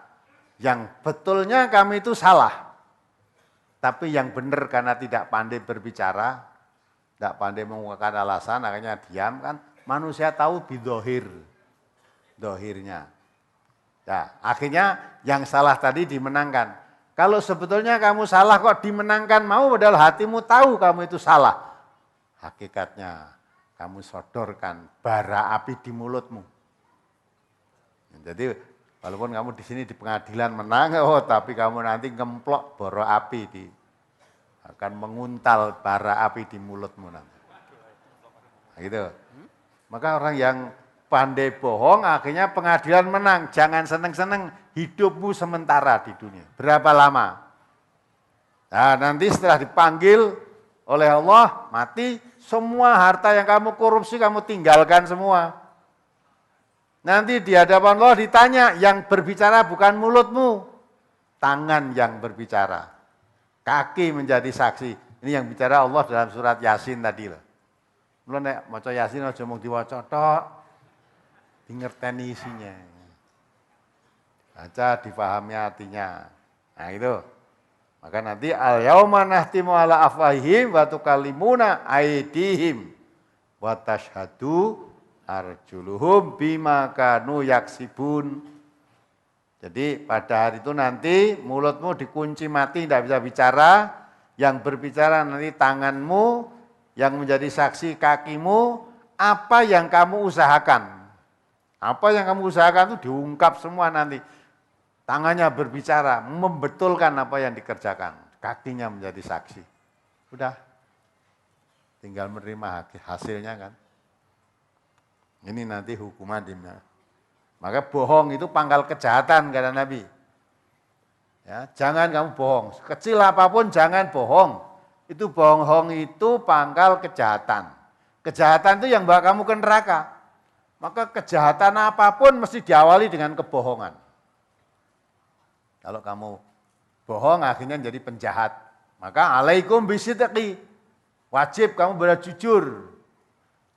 yang betulnya kami itu salah. Tapi yang benar karena tidak pandai berbicara, tidak pandai mengungkapkan alasan, akhirnya diam kan. Manusia tahu bidohir. Dohirnya. Ya, akhirnya yang salah tadi dimenangkan. Kalau sebetulnya kamu salah kok dimenangkan mau, padahal hatimu tahu kamu itu salah. Hakikatnya kamu sodorkan bara api di mulutmu. Jadi walaupun kamu di sini di pengadilan menang, tapi kamu nanti ngemplok boro api akan menguntal bara api di mulutmu nanti. Nah, gitu. Maka orang yang pandai bohong, akhirnya pengadilan menang. Jangan seneng-seneng hidupmu sementara di dunia. Berapa lama? Nah, nanti setelah dipanggil oleh Allah, mati, semua harta yang kamu korupsi, kamu tinggalkan semua. Nanti di hadapan Allah ditanya, yang berbicara bukan mulutmu, tangan yang berbicara. Kaki menjadi saksi. Ini yang bicara Allah dalam surat Yasin tadi loh. Mulai nek maca Yasin aja mung diwaca tok. Ngerteni isinya. Baca difahami artinya. Nah itu. Maka nanti al-yauma nahtimu ala afwahihim wa tukallimuna aydihim wa tashhadu arjuluhum bima kanu yaksibun. Jadi pada hari itu nanti mulutmu dikunci mati, tidak bisa bicara. Yang berbicara nanti tanganmu, yang menjadi saksi kakimu, apa yang kamu usahakan. Apa yang kamu usahakan itu diungkap semua nanti. Tangannya berbicara, membetulkan apa yang dikerjakan. Kakinya menjadi saksi. Udah, tinggal menerima hasilnya kan. Ini nanti hukuman dimana. Maka bohong itu pangkal kejahatan kata Nabi. Ya, jangan kamu bohong. Kecil apapun jangan bohong. Itu bohong itu pangkal kejahatan. Kejahatan itu yang bawa kamu ke neraka. Maka kejahatan apapun mesti diawali dengan kebohongan. Kalau kamu bohong akhirnya jadi penjahat. Maka alaikum bisidqi. Wajib kamu berjujur.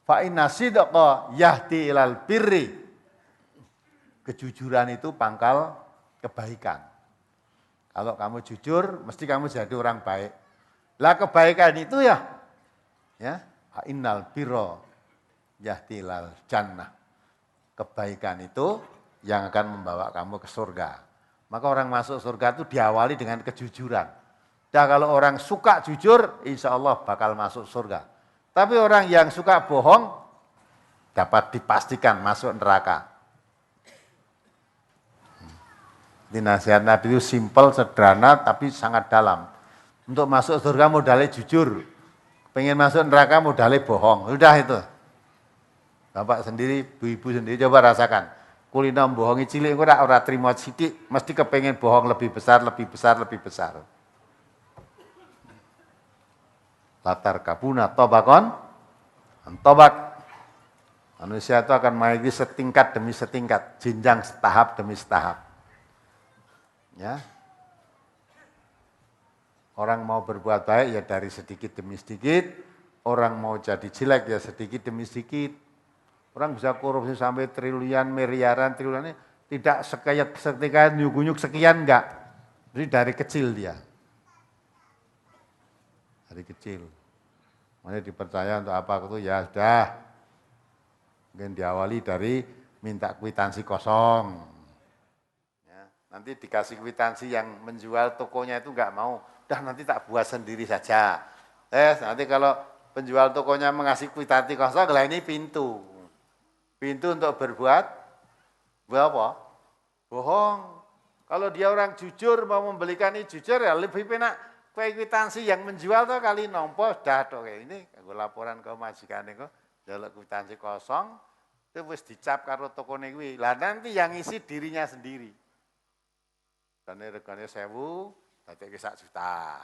Fa inna sidqa yahdi ilal birri. Kejujuran itu pangkal kebaikan. Kalau kamu jujur, mesti kamu jadi orang baik. Lah kebaikan itu ya innal birra yahdi ilal jannah. Kebaikan itu yang akan membawa kamu ke surga. Maka orang masuk surga itu diawali dengan kejujuran. Dan kalau orang suka jujur, insya Allah bakal masuk surga. Tapi orang yang suka bohong, dapat dipastikan masuk neraka. Ini nasihat Nabi itu simpel, sederhana, tapi sangat dalam. Untuk masuk surga modalnya jujur. Pengen masuk neraka modalnya bohong. Udah itu. Bapak sendiri, ibu-ibu sendiri coba rasakan. Kulino bohongi cilik ora trimo sithik, mesti kepengen bohong lebih besar, lebih besar, lebih besar. Latar kabuna tobakon, tobak. Manusia itu akan naik setingkat demi setingkat, jenjang setahap demi setahap. Ya. Orang mau berbuat baik ya dari sedikit demi sedikit, orang mau jadi jelek ya sedikit demi sedikit. Orang bisa korupsi sampai triliunan, miliaran, triliunan, tidak sekian nyugunyuk sekian enggak. Jadi dari kecil dia. Dari kecil. Makanya dipercaya untuk apa itu ya sudah. Mungkin diawali dari minta kwitansi kosong. Ya, nanti dikasih kwitansi yang menjual tokonya itu enggak mau. Udah nanti tak buat sendiri saja. Nanti kalau penjual tokonya mengasih kwitansi kosong, lah ini pintu. Pintu untuk berbuat apa? Bohong. Kalau dia orang jujur mau membelikan ini jujur ya lebih penak kwitansi yang menjual tuh kali nompo dah tuh kayak ini. Aku laporan ke majikan itu, jaluk kwitansi kosong, itu wis dicap karo tokone kuwi. Lah nanti yang isi dirinya sendiri. Dane regane 1000, dadekke 1 juta.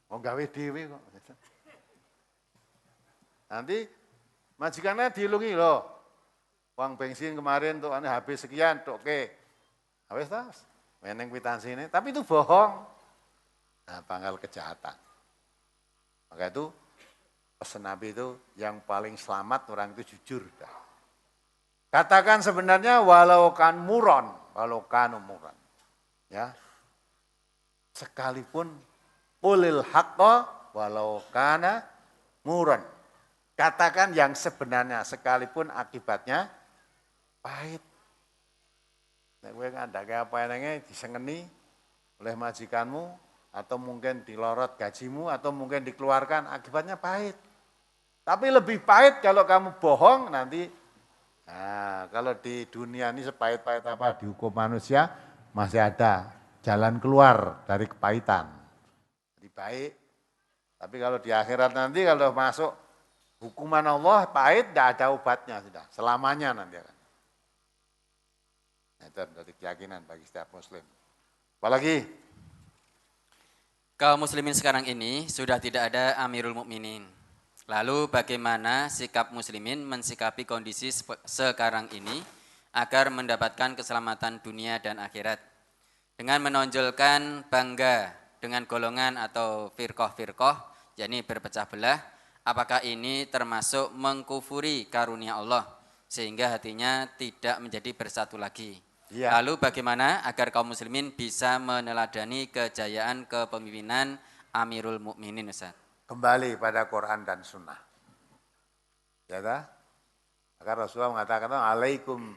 Mau gawe dhewe kok. Nanti majikannya dilungi loh. Uang bensin kemarin tuh habis sekian, oke. Habis tas, meneng kwitansi ini, tapi itu bohong. Nah, pangkal kejahatan. Maka itu pesan Nabi itu yang paling selamat orang itu jujur. Katakan sebenarnya walau kan muron. Ya. Sekalipun ulil haqqa walau kana muron. Katakan yang sebenarnya sekalipun akibatnya pahit. Nek kowe ngandake apa enenge disengeni oleh majikanmu atau mungkin dilorot gajimu atau mungkin dikeluarkan akibatnya pahit. Tapi lebih pahit kalau kamu bohong nanti. Nah, kalau di dunia ini sepahit-pahit apa dihukum manusia masih ada jalan keluar dari kepahitan. Jadi baik. Tapi kalau di akhirat nanti kalau masuk hukuman Allah pahit tidak ada obatnya sudah selamanya nanti akan. Itu dari keyakinan bagi setiap muslim. Apalagi kaum muslimin sekarang ini sudah tidak ada Amirul Mukminin. Lalu bagaimana sikap muslimin mensikapi kondisi sekarang ini agar mendapatkan keselamatan dunia dan akhirat? Dengan menonjolkan bangga dengan golongan atau firqah-firqah, yakni berpecah belah, apakah ini termasuk mengkufuri karunia Allah sehingga hatinya tidak menjadi bersatu lagi? Iya. Lalu bagaimana agar kaum muslimin bisa meneladani kejayaan kepemimpinan Amirul Mukminin, Ustaz? Kembali pada Quran dan Sunnah. Ya dah? Maka Rasulullah mengatakan, alaikum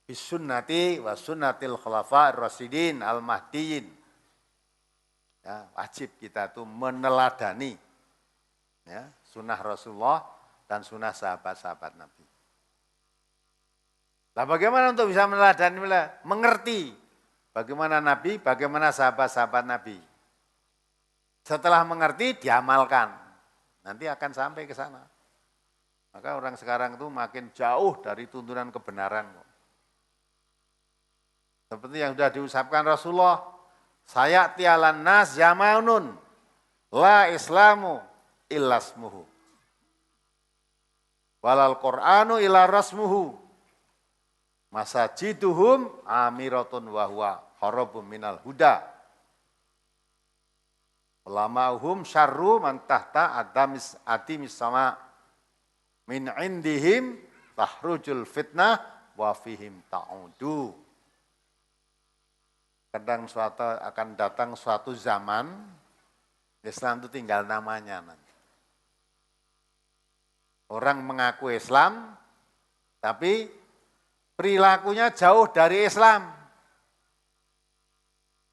bisunnati wa sunnatil khulafa'ir rasyidin al-mahdiyyin. Ya, wajib kita tuh meneladani ya, sunnah Rasulullah dan sunnah sahabat-sahabat Nabi. Nah, bagaimana untuk bisa meneladani, mengerti bagaimana Nabi, bagaimana sahabat-sahabat Nabi. Setelah mengerti, diamalkan. Nanti akan sampai ke sana. Maka orang sekarang itu makin jauh dari tuntunan kebenaran. Seperti yang sudah diucapkan Rasulullah, saya tialan nas zamanun la islamu illasmuhu. Walal Qur'anu ila rasmuhu. Masajiduhum amiratun wahwa harabum minal huda. Ulama'uhum syarru man tahta atimis sama min indihim tahrujul fitnah wa fihim ta'udu. Kadang akan datang suatu zaman Islam itu tinggal namanya nanti. Orang mengaku Islam tapi perilakunya jauh dari Islam.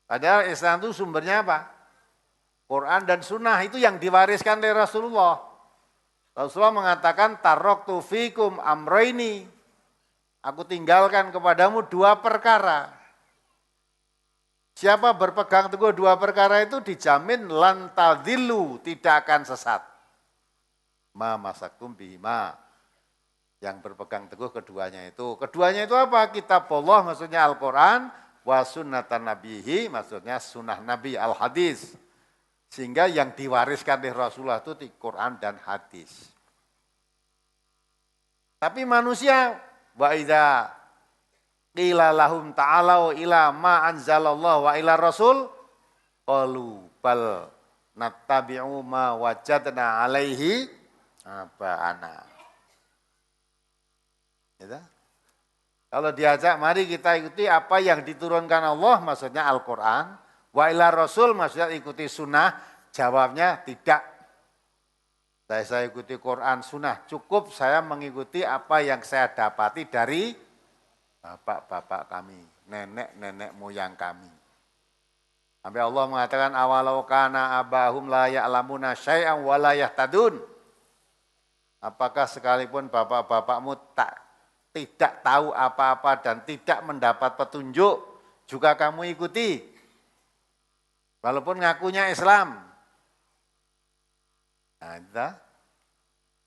Padahal Islam itu sumbernya apa? Quran dan Sunnah itu yang diwariskan oleh Rasulullah. Rasulullah mengatakan, taraktu fikum amroini. Aku tinggalkan kepadamu dua perkara. Siapa berpegang teguh dua perkara itu dijamin lan tadillu, tidak akan sesat. Ma masakum bihima. Yang berpegang teguh keduanya itu. Keduanya itu apa? Kitab Allah maksudnya Al-Quran, wa sunnatan nabihi maksudnya sunnah Nabi al-hadis. Sehingga yang diwariskan oleh Rasulullah itu di Quran dan hadis. Tapi manusia, wa idza qila lahum ta'alau ila ma anzalallahu wa ila rasul, qalu bal nattabi'u ma wajadna alaihi aba'ana. Ya, kalau diajak mari kita ikuti apa yang diturunkan Allah, maksudnya Al-Quran. Wa ila rasul maksudnya ikuti sunnah, jawabnya tidak. Saya ikuti Quran sunnah, cukup saya mengikuti apa yang saya dapati dari bapak-bapak kami, nenek-nenek moyang kami. Sampai Allah mengatakan awalau kana abahum la ya'lamuna syai'an wa la yahtadun. Apakah sekalipun bapak-bapakmu tidak tahu apa-apa dan tidak mendapat petunjuk, juga kamu ikuti? Walaupun ngakunya Islam. Nah, itu.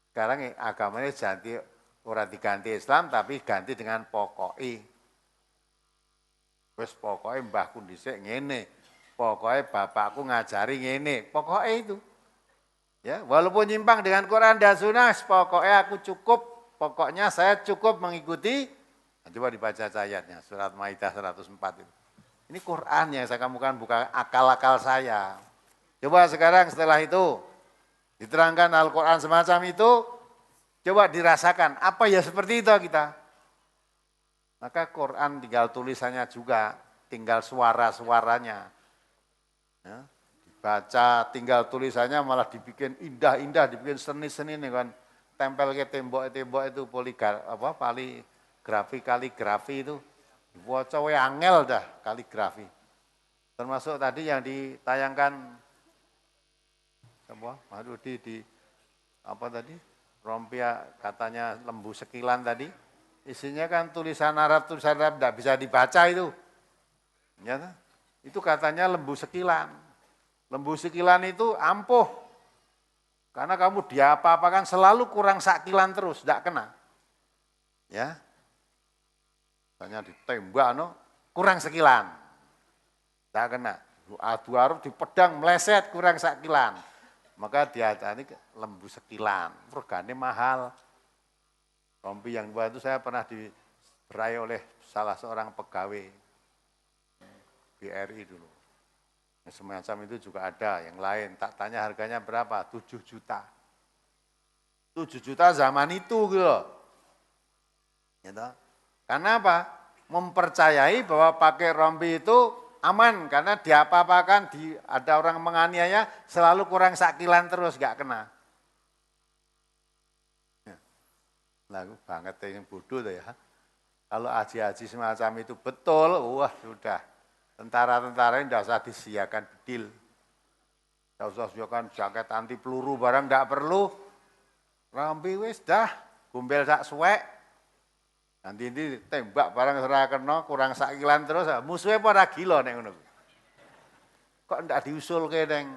Sekarang agamanya orang diganti Islam tapi ganti dengan pokoknya. Wes pokoknya mbahku dhisik ngene. Pokoknya bapakku ngajari ngene. Pokoknya itu. Ya, walaupun nyimpang dengan Quran dan Sunnah, pokoknya aku cukup. Pokoknya saya cukup mengikuti. Nah, coba dibaca ayatnya, surat Maidah 104 itu. Ini Quran yang saya kamukan, bukan akal-akal saya. Coba sekarang setelah itu, diterangkan Al-Quran semacam itu, coba dirasakan, apa ya seperti itu kita. Maka Quran tinggal tulisannya juga, tinggal suara-suaranya. Ya, dibaca, tinggal tulisannya malah dibikin indah-indah, dibikin seni-seni nih kan. Tempel ke tembok-tembok itu kaligrafi itu. Waca we angel dah kaligrafi. Termasuk tadi yang ditayangkan apa tadi? Rompia katanya lembu sekilan tadi. Isinya kan tulisan Arab tidak bisa dibaca itu. Ya, itu katanya lembu sekilan. Lembu sekilan itu ampuh. Karena kamu diapa-apakan selalu kurang sakilan terus, tidak kena. Ya. Hanya ditembak kurang sekilan. Tidak kena. Adu aruf di pedang meleset kurang sakilan. Maka diajani lembu sekilan. Regane mahal. Rompi yang dua itu saya pernah diberai oleh salah seorang pegawai BRI dulu. Semacam itu juga ada yang lain. Tak tanya harganya berapa? 7 juta. 7 juta zaman itu gitu. Gitu. Karena apa? mempercayai bahwa pakai rompi itu aman karena diapa-apakan, ada orang menganiaya selalu kurang sakilan terus gak kena. Lagu banget yang bodoh tuh ya. Kalau haji-haji semacam itu betul, wah sudah. Tentara-tentara ini tidak usah disiapkan bedil. Tidak usah siapkan jaket anti peluru barang tidak perlu. Rambi wis dah, gumbel sak suwek. Nanti ini tembak barang serah kena, kurang sakilan terus, musuhnya pada gila nek ngono. Kok ndak diusul ke neng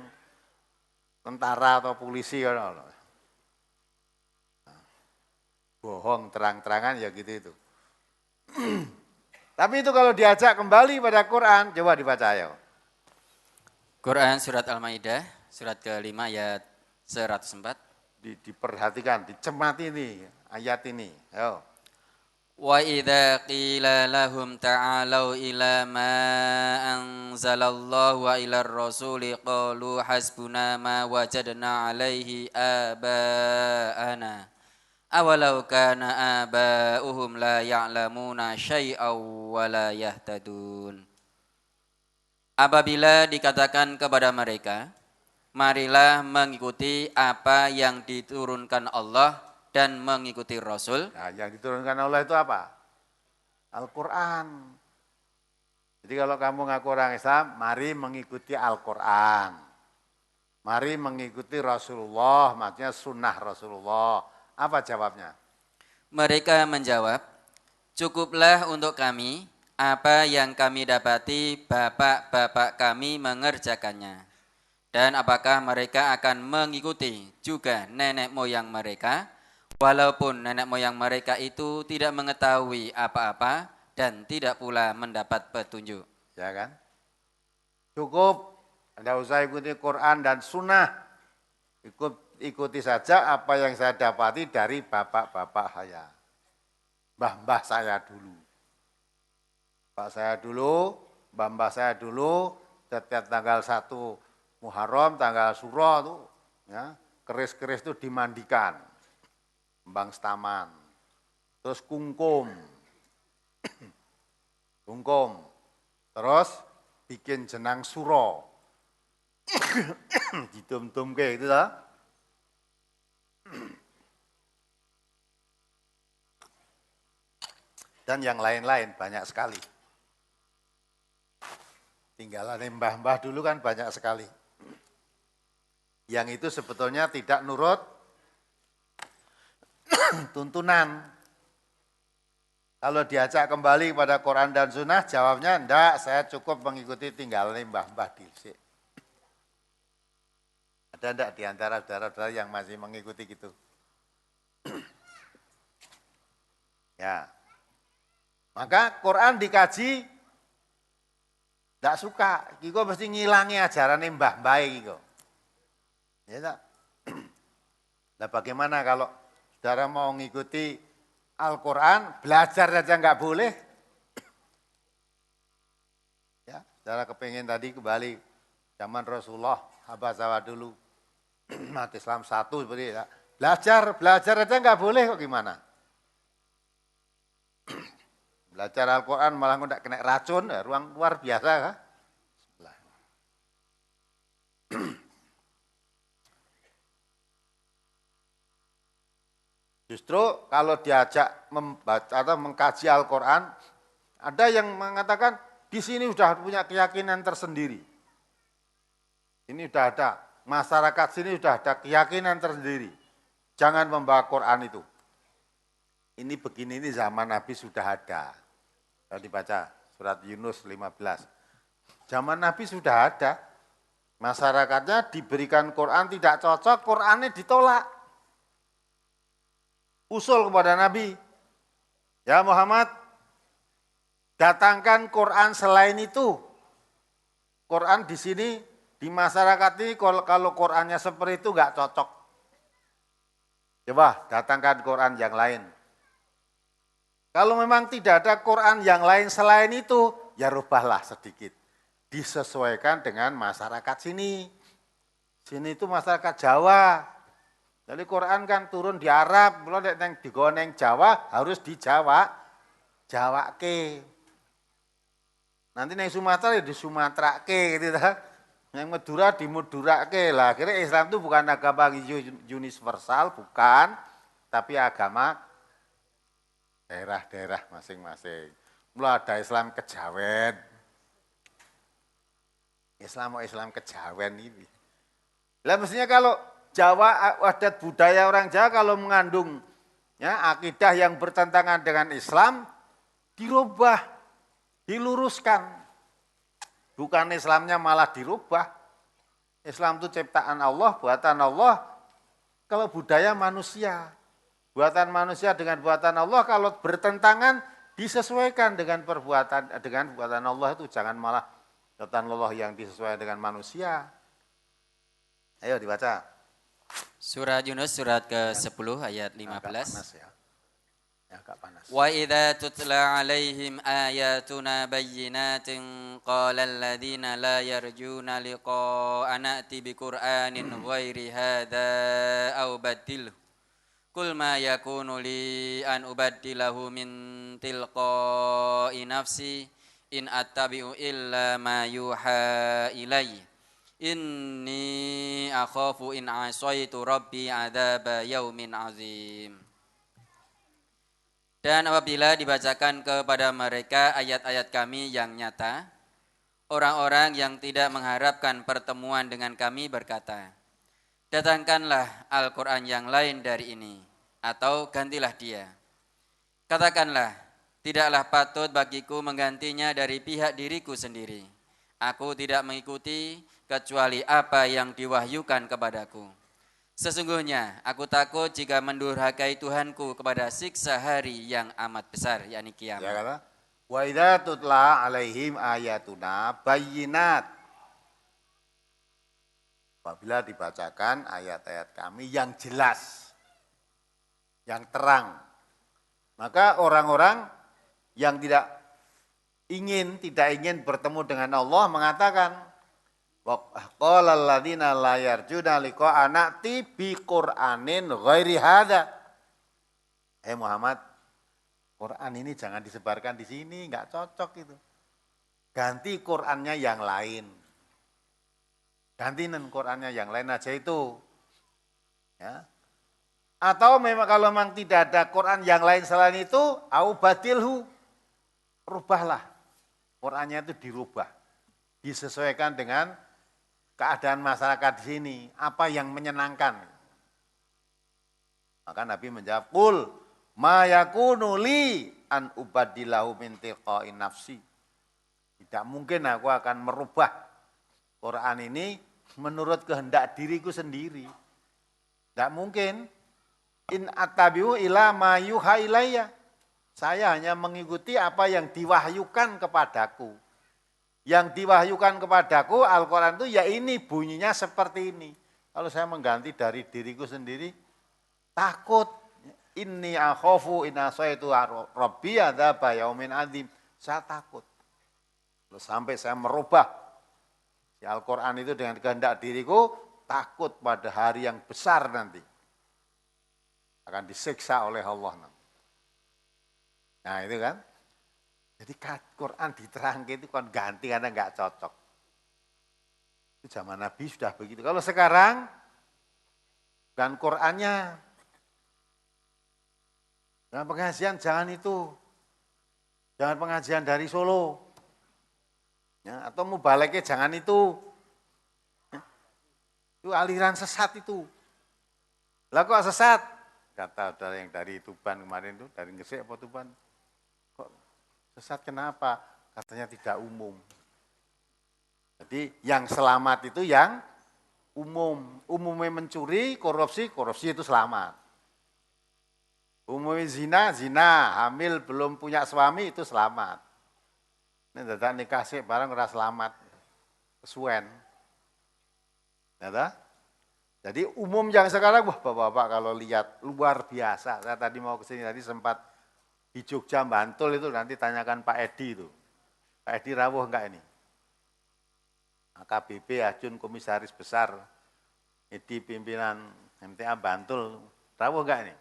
tentara atau polisi kan? Bohong terang-terangan ya gitu itu. Tapi itu kalau diajak kembali pada Quran, coba dibaca ya. Quran surat Al-Maidah, surat ke-5 ayat 104. Diperhatikan, dicemati ini, ayat ini. Ayo. Wa idza qila lahum ta'alu ila ma anzalallahu wa ila ar-rasuli qalu hasbuna ma wajadna alaihi aba'ana awalau kana aba'uhum la ya'lamuna syai'aw wa la yahtadun. Apabila dikatakan kepada mereka, marilah mengikuti apa yang diturunkan Allah dan mengikuti Rasul. Nah, yang diturunkan Allah itu apa? Al-Quran. Jadi kalau kamu ngaku orang Islam, mari mengikuti Al-Quran. Mari mengikuti Rasulullah, maksudnya sunnah Rasulullah. Apa jawabnya? Mereka menjawab, cukuplah untuk kami apa yang kami dapati bapak-bapak kami mengerjakannya. Dan apakah mereka akan mengikuti juga nenek moyang mereka? Walaupun nenek moyang mereka itu tidak mengetahui apa-apa dan tidak pula mendapat petunjuk. Ya kan? Cukup, tidak usah ikuti Quran dan Sunnah. Ikuti saja apa yang saya dapati dari bapak-bapak saya. Mbah-mbah saya dulu. Bapak saya dulu, mbah-mbah saya dulu, setiap tanggal 1 Muharram, tanggal Suro tuh, ya, keris-keris itu dimandikan. Kembang setaman, terus kungkum, terus bikin jenang suro, ditum-tum kayak gitu lah. Dan yang lain-lain banyak sekali. Tinggalan mbah-mbah dulu kan banyak sekali. Yang itu sebetulnya tidak nurut tuntunan. Kalau diajak kembali pada Quran dan Sunnah, jawabnya enggak, saya cukup mengikuti tinggalnya mbah-mbah dhisik. Ada enggak di antara saudara-saudara yang masih mengikuti gitu? Ya. Maka Quran dikaji enggak suka, kiko mesti ngilangi ajaran mbah-mbah kiko. Ya tak? Nah bagaimana kalau saudara mau ngikuti Al-Quran, belajar saja enggak boleh? Ya, saudara kepingin tadi kembali zaman Rasulullah, Habasawa dulu, umat Islam satu seperti itu. Belajar aja enggak boleh kok gimana? Belajar Al-Quran malah enggak kena racun, ya, ruang luar biasa kan? Justru kalau diajak membaca atau mengkaji Al-Quran, ada yang mengatakan di sini sudah punya keyakinan tersendiri. Ini sudah ada, masyarakat sini sudah ada keyakinan tersendiri. Jangan membawa Quran itu. Ini begini, ini zaman Nabi sudah ada. Kalau dibaca surat Yunus 15. Zaman Nabi sudah ada. Masyarakatnya diberikan Quran tidak cocok, Qurannya ditolak. Usul kepada Nabi, ya Muhammad, datangkan Quran selain itu. Quran di sini, di masyarakat ini kalau Qurannya seperti itu enggak cocok. Coba datangkan Quran yang lain. Kalau memang tidak ada Quran yang lain selain itu, ya rubahlah sedikit. Disesuaikan dengan masyarakat sini. Sini itu masyarakat Jawa. Jadi Quran kan turun di Arab, kalau yang digoneng Jawa harus di Jawa, Jawa ke. Nanti yang Sumatera ya di Sumaterake gitu ta. Yang Madura di Madurake lah. Akhirnya Islam itu bukan agama universal, bukan, tapi agama daerah-daerah masing-masing. Mulai ada Islam Kejawen. Islam Kejawen ini. Lah mestinya kalau Jawa, adat budaya orang Jawa kalau mengandung ya, akidah yang bertentangan dengan Islam, dirubah, diluruskan. Bukan Islamnya malah dirubah. Islam itu ciptaan Allah, buatan Allah. Kalau budaya manusia, buatan manusia dengan buatan Allah kalau bertentangan disesuaikan dengan buatan Allah itu, jangan malah buatan Allah yang disesuaikan dengan manusia. Ayo dibaca. Surat Yunus surat ke-10 ayat 15. Agak panas ya. Agak panas. Wa idza tutla alaihim ayatuna bayyinatin qala alladziina la yarjuna liqa'ana ati biqur'anin ghairi hadza aw badilhu Qul ma yakunu li an ubaddilahu min tilqa'i nafsi in attabi'u illa ma yuha ilayya inni akhafu in asaitu rabbi adzaba yaumin azim. Dan apabila dibacakan kepada mereka ayat-ayat kami yang nyata, orang-orang yang tidak mengharapkan pertemuan dengan kami berkata, datangkanlah Al-Quran yang lain dari ini, atau gantilah dia. Katakanlah, tidaklah patut bagiku menggantinya dari pihak diriku sendiri. Aku tidak mengikuti kecuali apa yang diwahyukan kepadaku. Sesungguhnya aku takut jika mendurhakai Tuhanku kepada siksa hari yang amat besar, yakni kiamat. Ya kata, wa idza tutla alaihim ayatuna bayyinat. Apabila dibacakan ayat-ayat kami yang jelas, yang terang, maka orang-orang yang tidak ingin bertemu dengan Allah mengatakan, wa qala alladziina la yarjuna liqa'ana ati bi Qur'anin ghairi hadza. Muhammad, Quran ini jangan disebarkan di sini, enggak cocok itu. Ganti Qur'annya yang lain. Gantiin Qur'annya yang lain aja itu. Ya. Atau kalau memang tidak ada Quran yang lain selain itu, au badilhu. Rubahlah. Qur'annya itu dirubah. Disesuaikan dengan keadaan masyarakat di sini, apa yang menyenangkan. Maka Nabi menjawab, "Qul ma yakunu li an ubaddilahu min tilqa'i nafsi." Tidak mungkin aku akan merubah Quran ini menurut kehendak diriku sendiri. Tidak mungkin. In attabi'u ila ma yuha ilayya. Saya hanya mengikuti apa yang diwahyukan kepadaku. Yang diwahyukan kepadaku Al-Quran itu ya ini bunyinya seperti ini. Kalau saya mengganti dari diriku sendiri, takut. Inni akhafu in asaitu rabbi adzaba yaumin adzim. Saya takut. Lalu sampai saya merubah si Al-Quran itu dengan kehendak diriku, takut pada hari yang besar nanti. Akan disiksa oleh Allah. Nah itu kan. Jadi Quran diterangkan itu kan ganti karena enggak cocok. Itu zaman Nabi sudah begitu. Kalau sekarang dan Qurannya dan pengajian jangan itu. Jangan pengajian dari Solo. Ya, atau mubaleknya jangan itu. Ya, itu aliran sesat itu. Lah kok sesat? Kata saudara yang dari Tuban kemarin itu, dari Gresik apa Tuban? Sesat kenapa? Katanya tidak umum. Jadi yang selamat itu yang umum. Umumnya mencuri, korupsi itu selamat. Umumnya zina, hamil belum punya suami itu selamat. Ini dadak nikah sih barang ora selamat. Kesuwen. Jadi umum yang sekarang, wah bapak-bapak kalau lihat luar biasa. Saya tadi mau kesini tadi sempat di Jogja, Bantul itu nanti tanyakan Pak Edi itu. Pak Edi rawuh enggak ini? AKBP Ajun Komisaris Besar, Edi pimpinan MTA Bantul, rawuh enggak ini?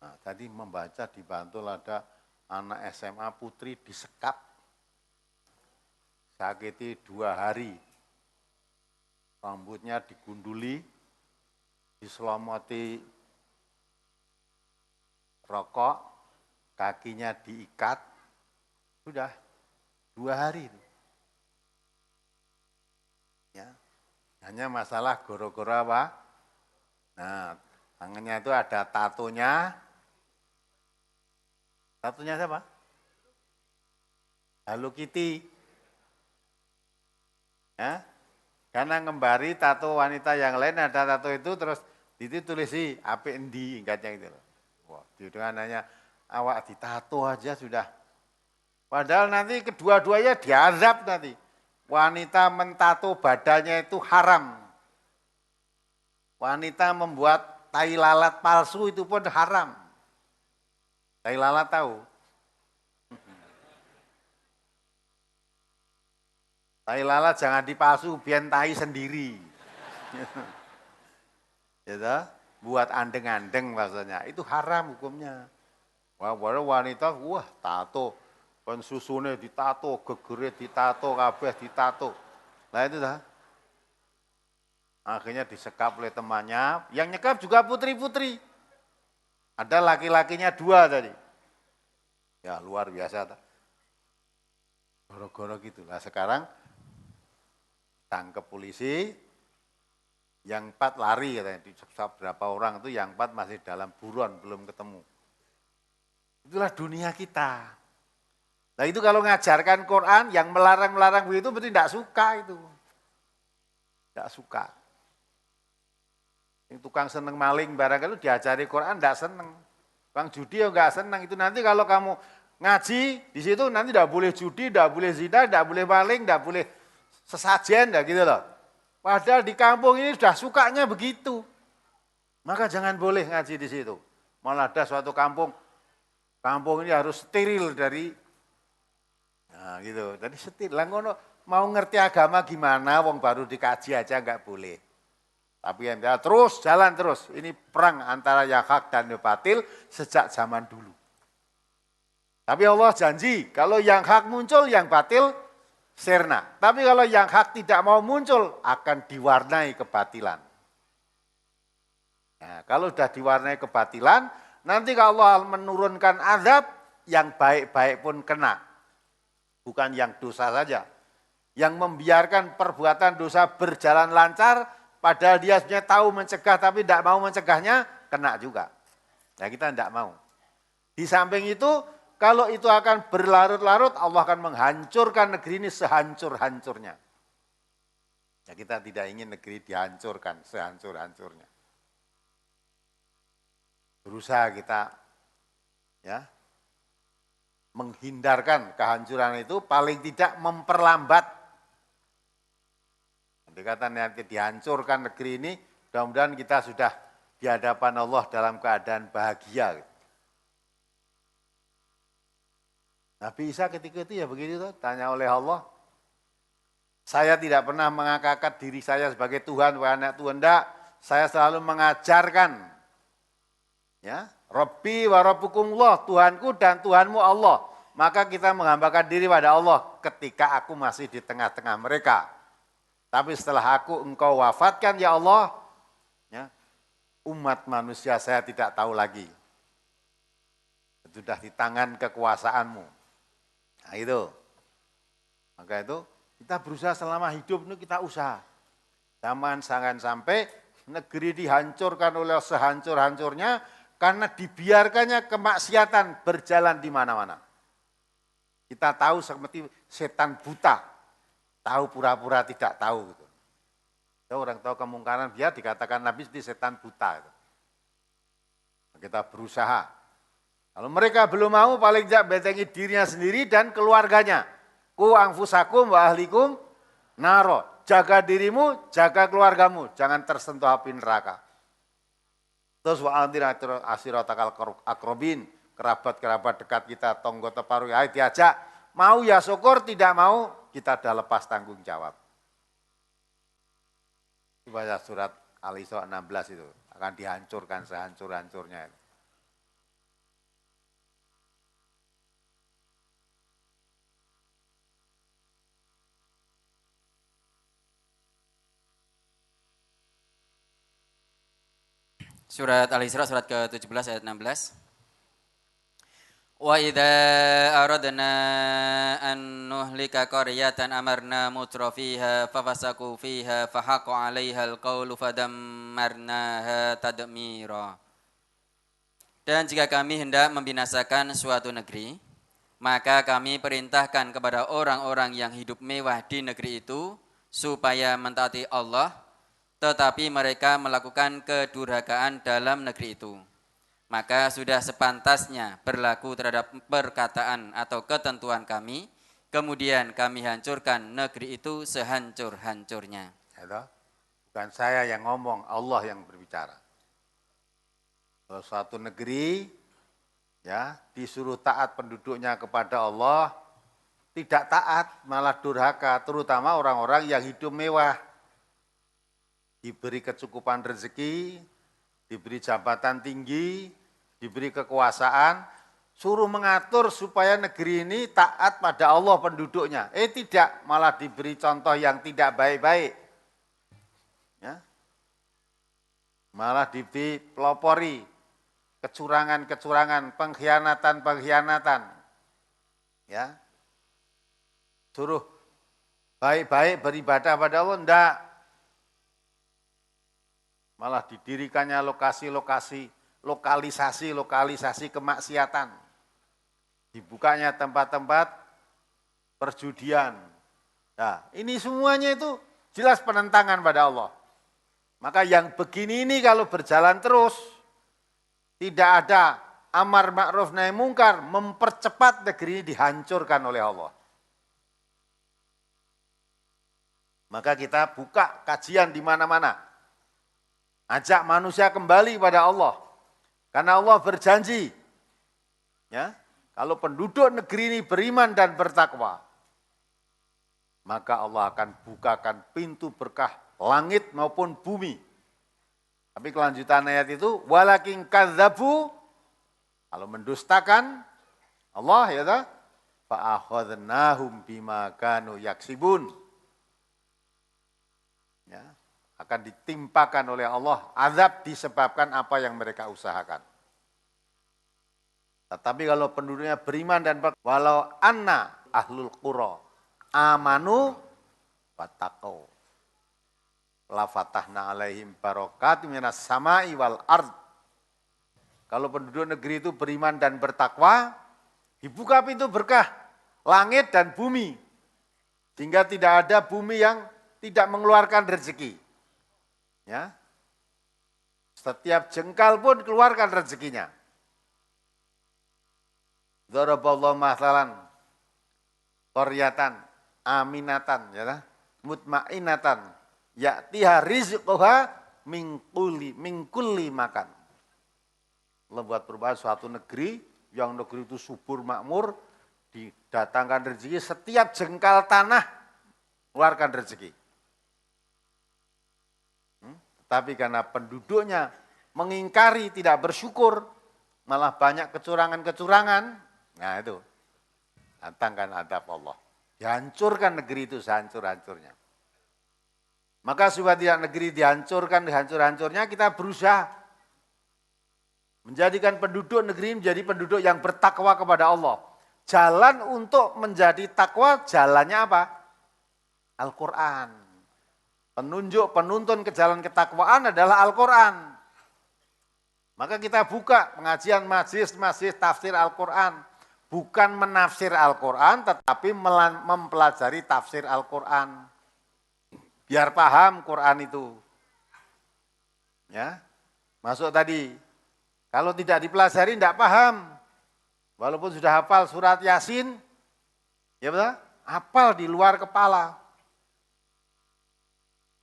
Nah, tadi membaca di Bantul ada anak SMA putri disekap. sakiti 2 hari. Rambutnya digunduli, diselomoti rokok, kakinya diikat, sudah 2 hari itu. Ya, hanya masalah goro-goro apa? Nah, tangannya itu ada tatonya. Tatonya siapa? Hello Kitty. Ya, karena ngembari tato wanita yang lain ada tato itu terus ditulis sih apik endi ingatnya gitu loh. Wah, dengan hanya awak ditato aja sudah. Padahal nanti kedua-duanya diazab nanti. Wanita mentato badannya itu haram. Wanita membuat tai lalat palsu itu pun haram. Tai lalat tahu? Tai lalat jangan dipalsu, biar tai sendiri. Ya, buat andeng-andeng maksudnya. Itu haram hukumnya. Wah, wanita, tato. Kan susune ditato, gegere ditato, kabeh ditato. Nah itu dah. Akhirnya disekap oleh temannya, yang nyekap juga putri-putri. Ada laki-lakinya 2 tadi. Ya luar biasa. Goro-goro gitu. Nah sekarang tangkap polisi, yang 4 lari katanya. Disekap berapa orang itu, yang 4 masih dalam buron, belum ketemu. Itulah dunia kita. Nah itu kalau ngajarkan Quran, yang melarang-melarang begitu berarti tidak suka itu. Tidak suka. Yang tukang seneng maling barangkali diajari Quran tidak seneng. Tukang judi ya enggak seneng. Itu nanti kalau kamu ngaji di situ nanti tidak boleh judi, tidak boleh zina, tidak boleh maling, tidak boleh sesajen, gitu loh. Padahal di kampung ini sudah sukanya begitu. Maka jangan boleh ngaji di situ. Malah ada suatu kampung ini harus steril dari. Nah gitu, jadi setir. Lah ngono mau ngerti agama gimana, wong baru dikaji aja enggak boleh. Tapi yang terus jalan terus. Ini perang antara yang hak dan yang batil sejak zaman dulu. Tapi Allah janji, kalau yang hak muncul, yang batil sirna. Tapi kalau yang hak tidak mau muncul, akan diwarnai kebatilan. Nah, kalau sudah diwarnai kebatilan, nanti kalau Allah menurunkan azab, yang baik-baik pun kena. Bukan yang dosa saja. Yang membiarkan perbuatan dosa berjalan lancar, padahal dia sebenarnya tahu mencegah tapi tidak mau mencegahnya, kena juga. Nah kita tidak mau. Di samping itu, kalau itu akan berlarut-larut, Allah akan menghancurkan negeri ini sehancur-hancurnya. Ya kita tidak ingin negeri dihancurkan sehancur-hancurnya. Berusaha kita ya menghindarkan kehancuran itu, paling tidak memperlambat. Nanti kata nanti dihancurkan negeri ini, mudah-mudahan kita sudah di hadapan Allah dalam keadaan bahagia. Nabi Isa ketika itu ya begitu tuh, tanya oleh Allah, saya tidak pernah mengangkat diri saya sebagai Tuhan, wahai anak Tuhan, enggak. Saya selalu mengajarkan, ya, Rabbi wa Rabbukumullah, Tuhanku dan Tuhanmu Allah. Maka kita menghambakan diri pada Allah ketika aku masih di tengah-tengah mereka. Tapi setelah engkau wafatkan ya Allah, ya, umat manusia saya tidak tahu lagi. Sudah di tangan kekuasaanmu. Nah itu. Maka itu kita berusaha selama hidup ini kita usaha. Jangan sampai negeri dihancurkan oleh sehancur-hancurnya karena dibiarkannya kemaksiatan berjalan di mana-mana. Kita tahu seperti setan buta, tahu pura-pura tidak tahu. Gitu. Orang tahu kemungkaran dia dikatakan Nabi seperti setan buta. Gitu. Kita berusaha. Kalau mereka belum mau, paling tidak bentengi dirinya sendiri dan keluarganya. Ku anfusakum wa ahlikum naro. Jaga dirimu, jaga keluargamu. Jangan tersentuh api neraka. Terus wa'andir asiratakal akrobin. Kerabat-kerabat dekat kita, tonggo teparu, ayo diajak. Mau ya syukur, tidak mau, kita sudah lepas tanggung jawab. Baca surat Al-Isra 16 itu. Akan dihancurkan sehancur-hancurnya. Surat Al-Isra surat ke-17 ayat 16. Wa idza aradna an nuhlika qaryatan amarna mutrafiha fafasaku fiha fahaqa 'alaihal qawlu fadammarnaha tadmira. Dan jika kami hendak membinasakan suatu negeri, maka kami perintahkan kepada orang-orang yang hidup mewah di negeri itu supaya mentaati Allah, tetapi mereka melakukan kedurhakaan dalam negeri itu. Maka sudah sepantasnya berlaku terhadap perkataan atau ketentuan kami, kemudian kami hancurkan negeri itu sehancur-hancurnya. Bukan saya yang ngomong, Allah yang berbicara. Kalau suatu negeri ya disuruh taat penduduknya kepada Allah, tidak taat malah durhaka, terutama orang-orang yang hidup mewah. Diberi kecukupan rezeki, diberi jabatan tinggi, diberi kekuasaan, suruh mengatur supaya negeri ini taat pada Allah penduduknya. Tidak, malah diberi contoh yang tidak baik-baik. Ya. Malah diberi pelopori kecurangan-kecurangan, pengkhianatan-pengkhianatan. Ya. Suruh baik-baik beribadah pada Allah, enggak. Malah didirikannya lokalisasi kemaksiatan. Dibukanya tempat-tempat perjudian. Nah, ini semuanya itu jelas penentangan pada Allah. Maka yang begini ini kalau berjalan terus, tidak ada amar ma'ruf nahi mungkar, mempercepat negeri ini dihancurkan oleh Allah. Maka kita buka kajian di mana-mana. Ajak manusia kembali pada Allah. Karena Allah berjanji, ya, kalau penduduk negeri ini beriman dan bertakwa, maka Allah akan bukakan pintu berkah langit maupun bumi. Tapi kelanjutan ayat itu, walakin kadzabu, kalau mendustakan Allah ya ta, fa akhadnahum bima kanu yaksibun. Ya, akan ditimpakan oleh Allah azab disebabkan apa yang mereka usahakan. Tetapi kalau penduduknya beriman dan walau anna ahlul qura amanu wattaqau la fatahna alaihim barakatim minas samai wal ard. Kalau penduduk negeri itu beriman dan bertakwa, dibuka pintu berkah langit dan bumi. Sehingga tidak ada bumi yang tidak mengeluarkan rezeki. Ya. Setiap jengkal pun keluarkan rezekinya. Daraballahu masalan qaryatan aminatan ya, mutmainatan ya'tiha rizquha min kulli makan. Allah buat perubahan suatu negeri yang negeri itu subur makmur, didatangkan rezeki setiap jengkal tanah keluarkan rezeki. Tapi karena penduduknya mengingkari, tidak bersyukur, malah banyak kecurangan-kecurangan, nah itu datangkan adab Allah. Dihancurkan negeri itu sehancur-hancurnya. Maka supaya tidak negeri dihancurkan, dihancur-hancurnya kita berusaha menjadikan penduduk negeri menjadi penduduk yang bertakwa kepada Allah. Jalan untuk menjadi takwa, jalannya apa? Al-Quran. Penunjuk, penuntun ke jalan ketakwaan adalah Al-Quran. Maka kita buka pengajian majlis tafsir Al-Quran. Bukan menafsir Al-Quran, tetapi mempelajari tafsir Al-Quran. Biar paham Quran itu. Ya, masuk tadi. Kalau tidak dipelajari tidak paham. Walaupun sudah hafal surat Yasin, ya betul? Hafal di luar kepala.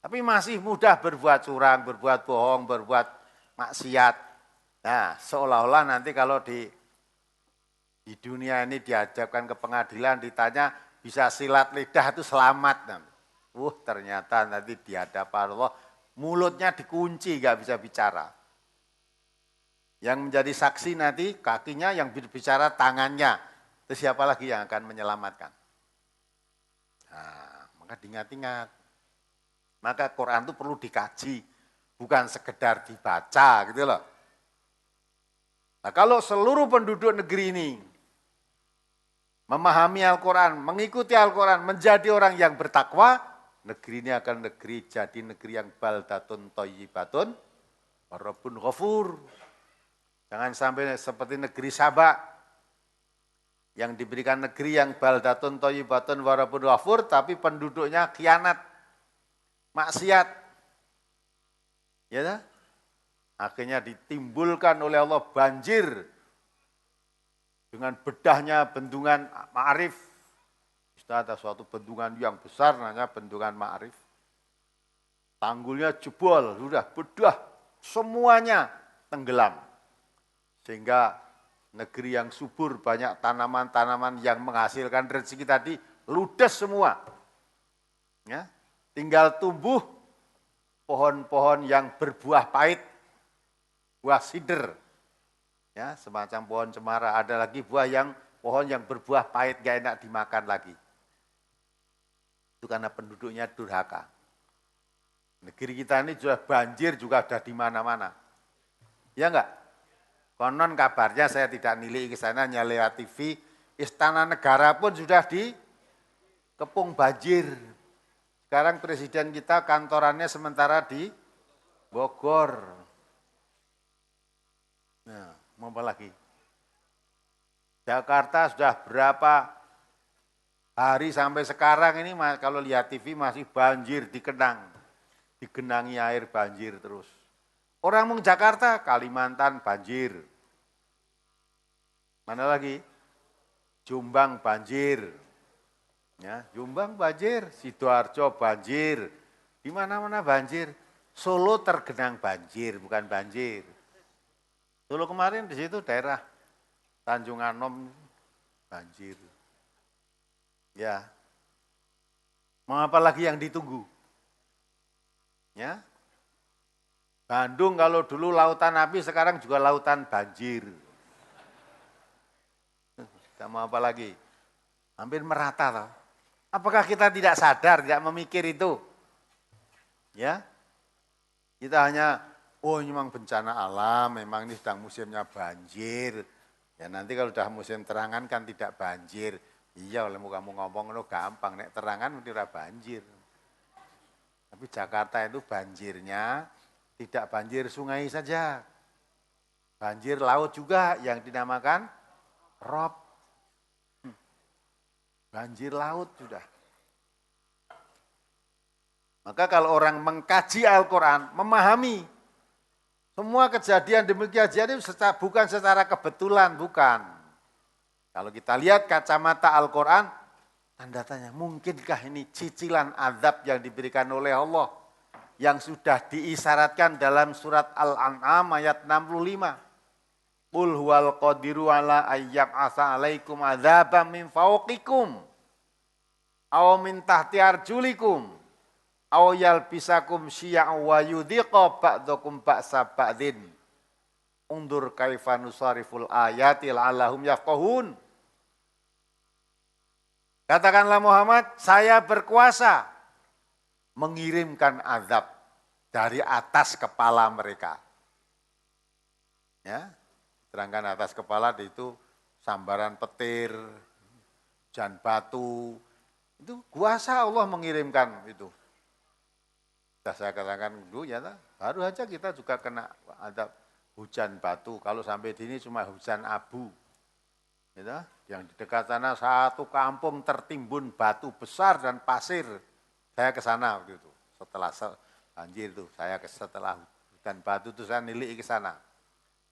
Tapi masih mudah berbuat curang, berbuat bohong, berbuat maksiat. Nah, seolah-olah nanti kalau di dunia ini dihadapkan ke pengadilan, ditanya bisa silat lidah itu selamat. Ternyata nanti di hadapan Allah mulutnya dikunci, gak bisa bicara. Yang menjadi saksi nanti kakinya, yang berbicara tangannya. Itu siapa lagi yang akan menyelamatkan? Nah, maka diingat-ingat. Maka Quran itu perlu dikaji, bukan sekedar dibaca gitu loh. Nah kalau seluruh penduduk negeri ini memahami Al-Quran, mengikuti Al-Quran, menjadi orang yang bertakwa, negeri ini akan jadi negeri yang baldatun thayyibatun wa rabbun ghafur. Jangan sampai seperti negeri Sabak yang diberikan negeri yang baldatun thayyibatun wa rabbun ghafur, tapi penduduknya khianat, maksiat. Ya kan? Akhirnya ditimbulkan oleh Allah banjir dengan bedahnya bendungan Ma'arif. Ada suatu bendungan yang besar namanya bendungan Ma'arif. Tanggulnya jebol, sudah bedah, semuanya tenggelam. Sehingga negeri yang subur, banyak tanaman-tanaman yang menghasilkan rezeki tadi, ludes semua. Ya, tinggal tumbuh pohon-pohon yang berbuah pahit, buah sider. Ya, semacam pohon cemara, ada lagi pohon yang berbuah pahit, gak enak dimakan lagi. Itu karena penduduknya durhaka. Negeri kita ini sudah banjir juga sudah di mana-mana. Ya enggak? Konon kabarnya saya tidak nilai ke sana, hanya lewat TV, Istana Negara pun sudah dikepung banjir. Sekarang presiden kita kantorannya sementara di Bogor. Nah, mau apa lagi? Jakarta sudah berapa hari sampai sekarang ini kalau lihat TV masih banjir digenangi air banjir terus. Orang mau Jakarta, Kalimantan banjir. Mana lagi? Jombang banjir. Ya, Jombang banjir, Sidoarjo banjir. Di mana-mana banjir. Solo tergenang banjir, bukan banjir. Solo kemarin di situ daerah Tanjung Anom banjir. Ya. Mau apa lagi yang ditunggu? Ya. Bandung kalau dulu lautan api, sekarang juga lautan banjir. Tidak mau apa lagi? Hampir merata toh. Apakah kita tidak sadar, tidak memikir itu? Ya. Kita hanya, oh ini memang bencana alam, memang ini sedang musimnya banjir. Ya nanti kalau sudah musim terangan kan tidak banjir. Iya, oleh kamu ngomong itu gampang, nek terangan tidak banjir. Tapi Jakarta itu banjirnya tidak banjir sungai saja. Banjir laut juga yang dinamakan rob. Banjir laut sudah. Maka kalau orang mengkaji Al-Quran, memahami semua kejadian demikian jadi bukan secara kebetulan, bukan. Kalau kita lihat kacamata Al-Quran, tanda tanya, mungkinkah ini cicilan azab yang diberikan oleh Allah yang sudah diisyaratkan dalam surat Al-An'am ayat 65. Qul huwal qadiru ala ayyab asa alaikum azabam min fauqikum aw min tahti arjulikum aw yalbisakum syi'an wa yudhiqa ba'dakum ba'sa ba'din. Undur kaifa nusariful ayati la'allahum yafqahun. Katakanlah Muhammad, saya berkuasa mengirimkan azab dari atas kepala mereka. Ya, terangkan atas kepala itu sambaran petir, hujan batu, itu kuasa Allah mengirimkan itu. Sudah saya katakan dulu ya, baru aja kita juga kena azab hujan batu, kalau sampai di ini cuma hujan abu. Gitu. Yang di dekat sana satu kampung tertimbun batu besar dan pasir. Saya ke sana gitu. Setelah banjir itu, setelah hujan batu itu saya nilik ke sana.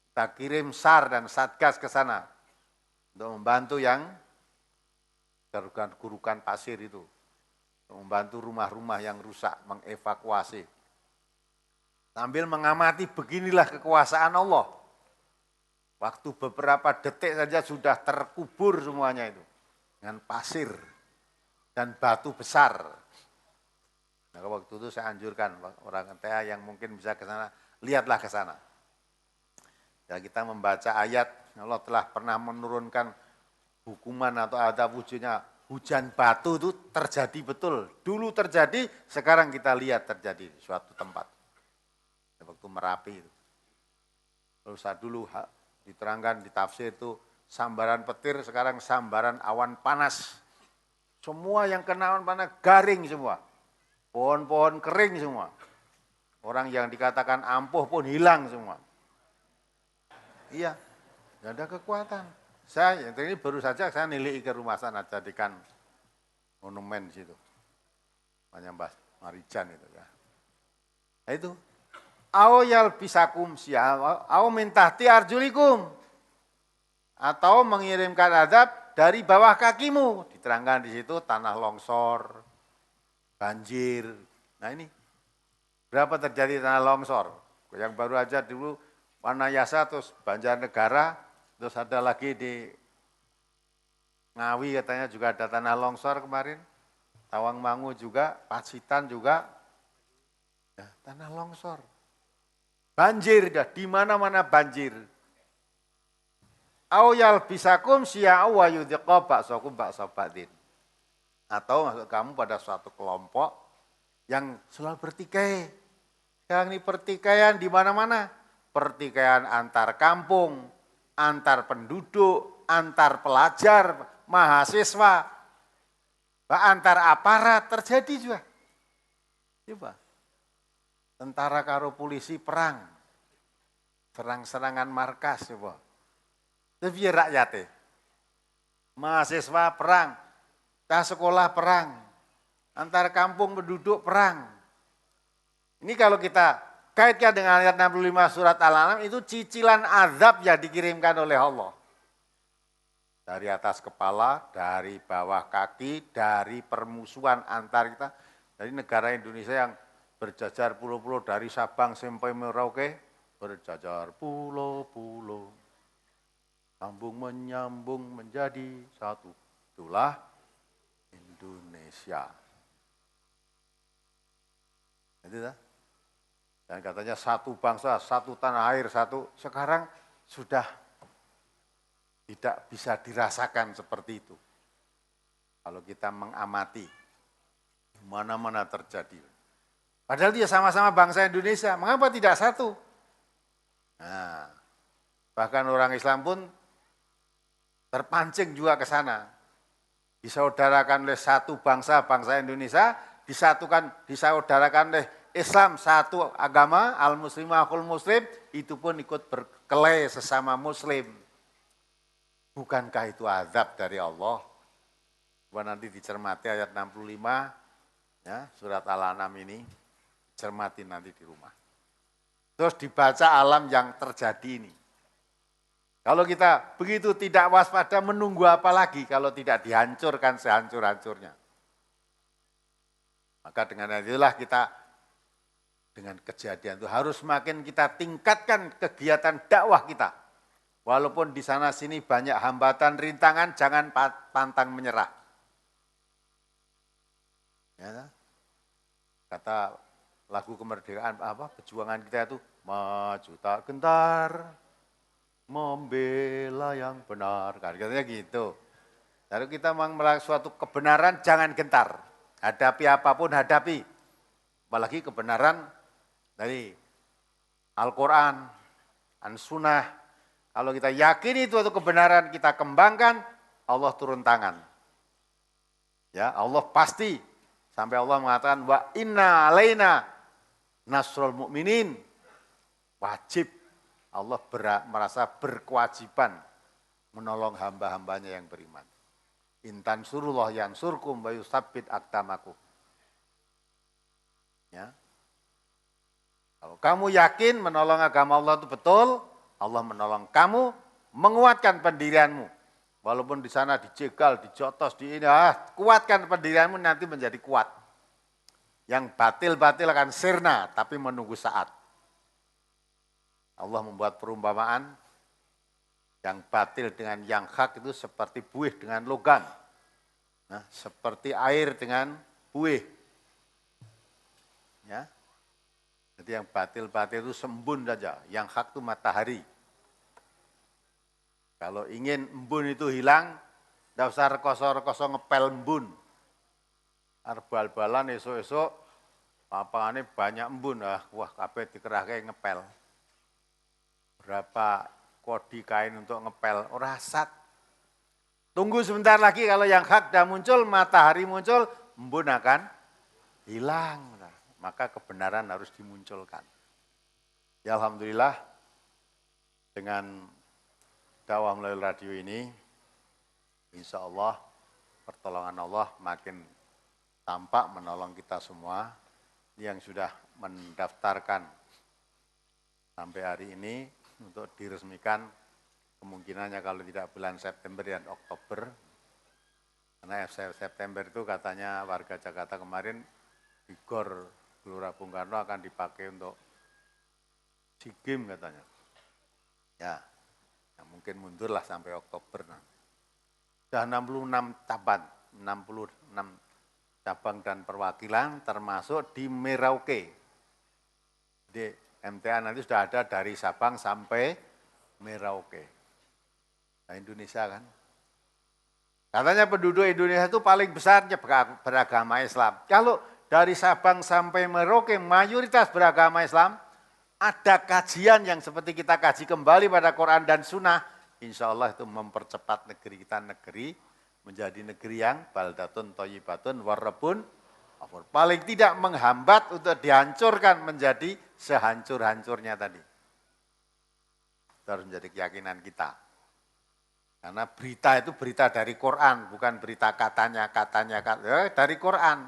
Kita kirim SAR dan Satgas ke sana untuk membantu yang gurukan pasir itu. Untuk membantu rumah-rumah yang rusak, mengevakuasi. Sambil mengamati beginilah kekuasaan Allah. Waktu beberapa detik saja sudah terkubur semuanya itu. Dengan pasir dan batu besar. Nah, waktu itu saya anjurkan orang NTA yang mungkin bisa ke sana, lihatlah ke sana. Ya, kita membaca ayat, Allah telah pernah menurunkan hukuman atau ada wujudnya. Hujan batu itu terjadi betul. Dulu terjadi, sekarang kita lihat terjadi di suatu tempat. waktu Merapi itu. Terus dulu diterangkan di tafsir itu sambaran petir, sekarang sambaran awan panas. Semua yang kena awan panas garing semua. Pohon-pohon kering semua. Orang yang dikatakan ampuh pun hilang semua. Iya, nggak ada kekuatan. Saya yang ini baru saja saya nilai ke rumah sana, jadikan monumen di situ. Namanya Mbah Marijan itu ya. Nah itu. Au yalbisakum sya'aw, au min tahti arjulikum. Atau mengirimkan azab dari bawah kakimu. Diterangkan di situ tanah longsor, banjir. Nah ini, berapa terjadi tanah longsor? Yang baru aja dulu Wanayasa, terus Banjarnegara, terus ada lagi di Ngawi katanya juga ada tanah longsor kemarin. Tawangmangu juga, Pacitan juga, ya, tanah longsor. Banjir dah, di mana-mana banjir. Au yalbisakum sya'u wa yudhiqa ba'sakum ba'sa ba'din. Atau masuk kamu pada suatu kelompok yang selalu bertikai. Sekarang ini pertikaian di mana-mana. Pertikaian antar kampung, antar penduduk, antar pelajar, mahasiswa, antar aparat terjadi juga. Coba. Tentara karo polisi perang, serang-serangan markas, coba. Tapi rakyatnya, mahasiswa perang, sekolah perang, antar kampung penduduk perang. Ini kalau kita kaitkan dengan ayat 65 surat Al-An'am, itu cicilan azab yang dikirimkan oleh Allah. Dari atas kepala, dari bawah kaki, dari permusuhan antar kita. Dari negara Indonesia yang berjajar pulau-pulau dari Sabang sampai Merauke, berjajar pulau-pulau, sambung menyambung menjadi satu. Itulah Indonesia. Itu dah. Dan katanya satu bangsa, satu tanah air, satu. Sekarang sudah tidak bisa dirasakan seperti itu. Kalau kita mengamati, di mana-mana terjadi. Padahal dia sama-sama bangsa Indonesia, mengapa tidak satu? Nah, bahkan orang Islam pun terpancing juga ke sana. Disaudarakan oleh satu bangsa, bangsa Indonesia, disaudarakan oleh Islam, satu agama, al-muslim akul muslim, itu pun ikut berkelahi sesama muslim. Bukankah itu azab dari Allah? Coba nanti dicermati ayat 65, ya, surat Al-An'am ini. Cermati nanti di rumah. Terus dibaca alam yang terjadi ini. Kalau kita begitu tidak waspada, menunggu apa lagi kalau tidak dihancurkan sehancur-hancurnya. Maka dengan itulah kita, dengan kejadian itu harus semakin kita tingkatkan kegiatan dakwah kita. Walaupun di sana sini banyak hambatan, rintangan, jangan pantang menyerah. Ya, kata lagu kemerdekaan apa? Perjuangan kita itu maju tak gentar, membela yang benar. Katanya gitu. Lalu kita melakukan suatu kebenaran jangan gentar. Hadapi apapun hadapi. Apalagi kebenaran dari Al-Quran, An-Sunnah. Kalau kita yakini itu suatu kebenaran kita kembangkan, Allah turun tangan. Ya, Allah pasti. Sampai Allah mengatakan wa inna alaina nasrul mu'minin, wajib Allah merasa berkewajiban menolong hamba-hambanya yang beriman. Intan surullah yang surkum wa yusabbit aqdamakum. Ya. Kalau kamu yakin menolong agama Allah itu betul, Allah menolong kamu, menguatkan pendirianmu. Walaupun di sana dijegal, dijotos, kuatkan pendirianmu nanti menjadi kuat. Yang batil-batil akan sirna, tapi menunggu saat. Allah membuat perumpamaan, yang batil dengan yang hak itu seperti buih dengan logam. Nah, seperti air dengan buih. Ya. Jadi yang batil-batil itu sembun saja, yang hak itu matahari. Kalau ingin embun itu hilang, tidak usah rekoso-rekoso ngepel embun. Bal-balan esok-esok Lapangane banyak embun, wah kabeh dikerahke ngepel. Berapa kodi kain untuk ngepel, ora sat. Tunggu sebentar lagi kalau yang hak dah muncul, matahari muncul, embun akan hilang. Maka kebenaran harus dimunculkan. Ya alhamdulillah dengan dakwah melalui radio ini, insya Allah pertolongan Allah makin tampak menolong kita semua yang sudah mendaftarkan sampai hari ini untuk diresmikan kemungkinannya kalau tidak bulan September dan Oktober. Karena September itu katanya warga Jakarta kemarin di GOR Gelora Bung Karno akan dipakai untuk SEA Games katanya. Ya mungkin mundurlah sampai Oktober. Sudah 66 cabang, 66 cabang dan perwakilan termasuk di Merauke. Di MTA nanti sudah ada dari Sabang sampai Merauke. Nah Indonesia kan. Katanya penduduk Indonesia itu paling besarnya beragama Islam. Kalau dari Sabang sampai Merauke mayoritas beragama Islam, ada kajian yang seperti kita kaji kembali pada Quran dan Sunnah, insya Allah itu mempercepat negeri kita menjadi negeri yang baldatun thayyibatun warabun ghafur. Paling tidak menghambat untuk dihancurkan menjadi sehancur-hancurnya tadi. Itu harus menjadi keyakinan kita. Karena berita itu berita dari Quran, bukan berita katanya dari Quran.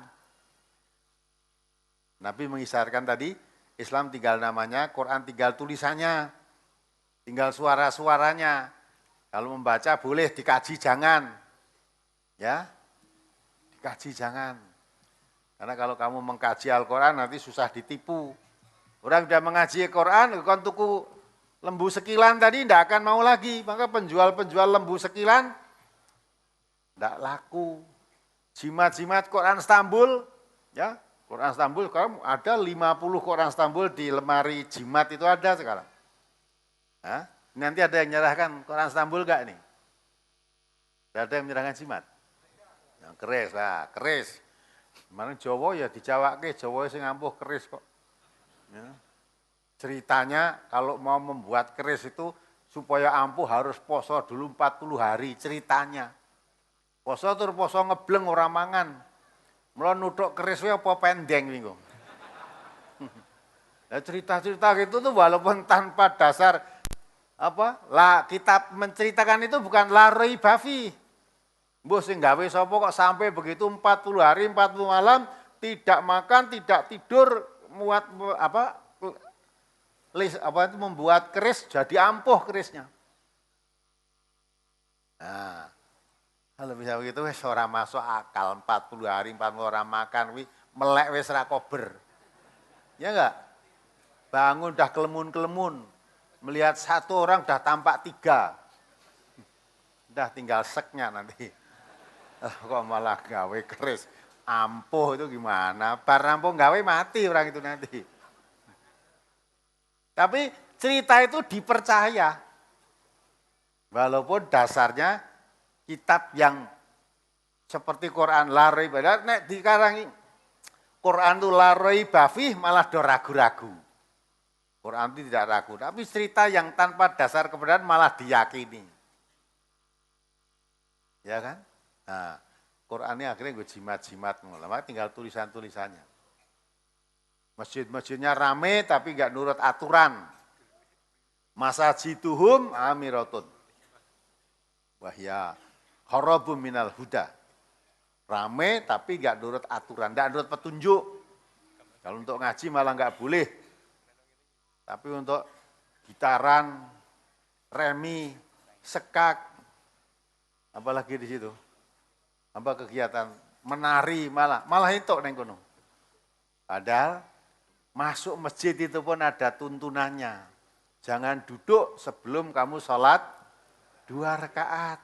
Nabi mengisyaratkan tadi, Islam tinggal namanya, Quran tinggal tulisannya, tinggal suara-suaranya. Kalau membaca boleh, dikaji jangan. Ya, dikaji jangan. Karena kalau kamu mengkaji Al-Quran nanti susah ditipu. Orang sudah mengaji Al-Quran, kan tuku lembu sekilan tadi tidak akan mau lagi. Maka penjual-penjual lembu sekilan tidak laku. Jimat-jimat Quran Istanbul, ya. Quran Istanbul sekarang ada 50 Quran Istanbul di lemari jimat itu ada sekarang. Hah? Nanti ada yang menyerahkan Quran Istanbul enggak nih? Tidak ada yang menyerahkan jimat? Yang keris lah, keris. Mana Jawa ya dijawake, Jawa sing ampuh keris kok. Ya. Ceritanya kalau mau membuat keris itu supaya ampuh harus poso dulu 40 hari ceritanya. Poso terus poso ngebleng ora mangan. Mula nuthuk keris apa pendeng minggu. Nah, cerita-cerita gitu tuh walaupun tanpa dasar kitab menceritakan itu bukan laroi bafi. Mbah sing gawe sapa kok sampai begitu 40 hari 40 malam tidak makan, tidak tidur, membuat keris jadi ampuh kerisnya. Nah, kalau bisa begitu wis ora masuk akal 40 hari 40 orang makan melek wis ra kober. Ya enggak? Bangun udah kelemun-kelemun. Melihat satu orang udah tampak 3. Udah tinggal seknya nanti. Kok malah gawe keris. Ampuh itu gimana? Bar ampuh gawe mati orang itu nanti. Tapi cerita itu dipercaya. Walaupun dasarnya kitab yang seperti Quran laroi badar, nek dikarangi Quran itu laroi bafih malah do ragu-ragu. Quran itu tidak ragu, tapi cerita yang tanpa dasar kebenaran malah diyakini. Ya kan? Nah, Quran ini akhirnya gue jimat-jimat, lama tinggal tulisan-tulisannya. Masjid-masjidnya rame tapi enggak nurut aturan. Masajiduhum amiratun. Wahya harabum minal huda. Rame tapi enggak nurut aturan, enggak nurut petunjuk. Kalau untuk ngaji malah enggak boleh. Tapi untuk gitaran, remi, sekak, apalagi di situ. Apa kegiatan menari malah itu neng kono. Padahal masuk masjid itu pun ada tuntunannya. Jangan duduk sebelum kamu sholat 2 rakaat.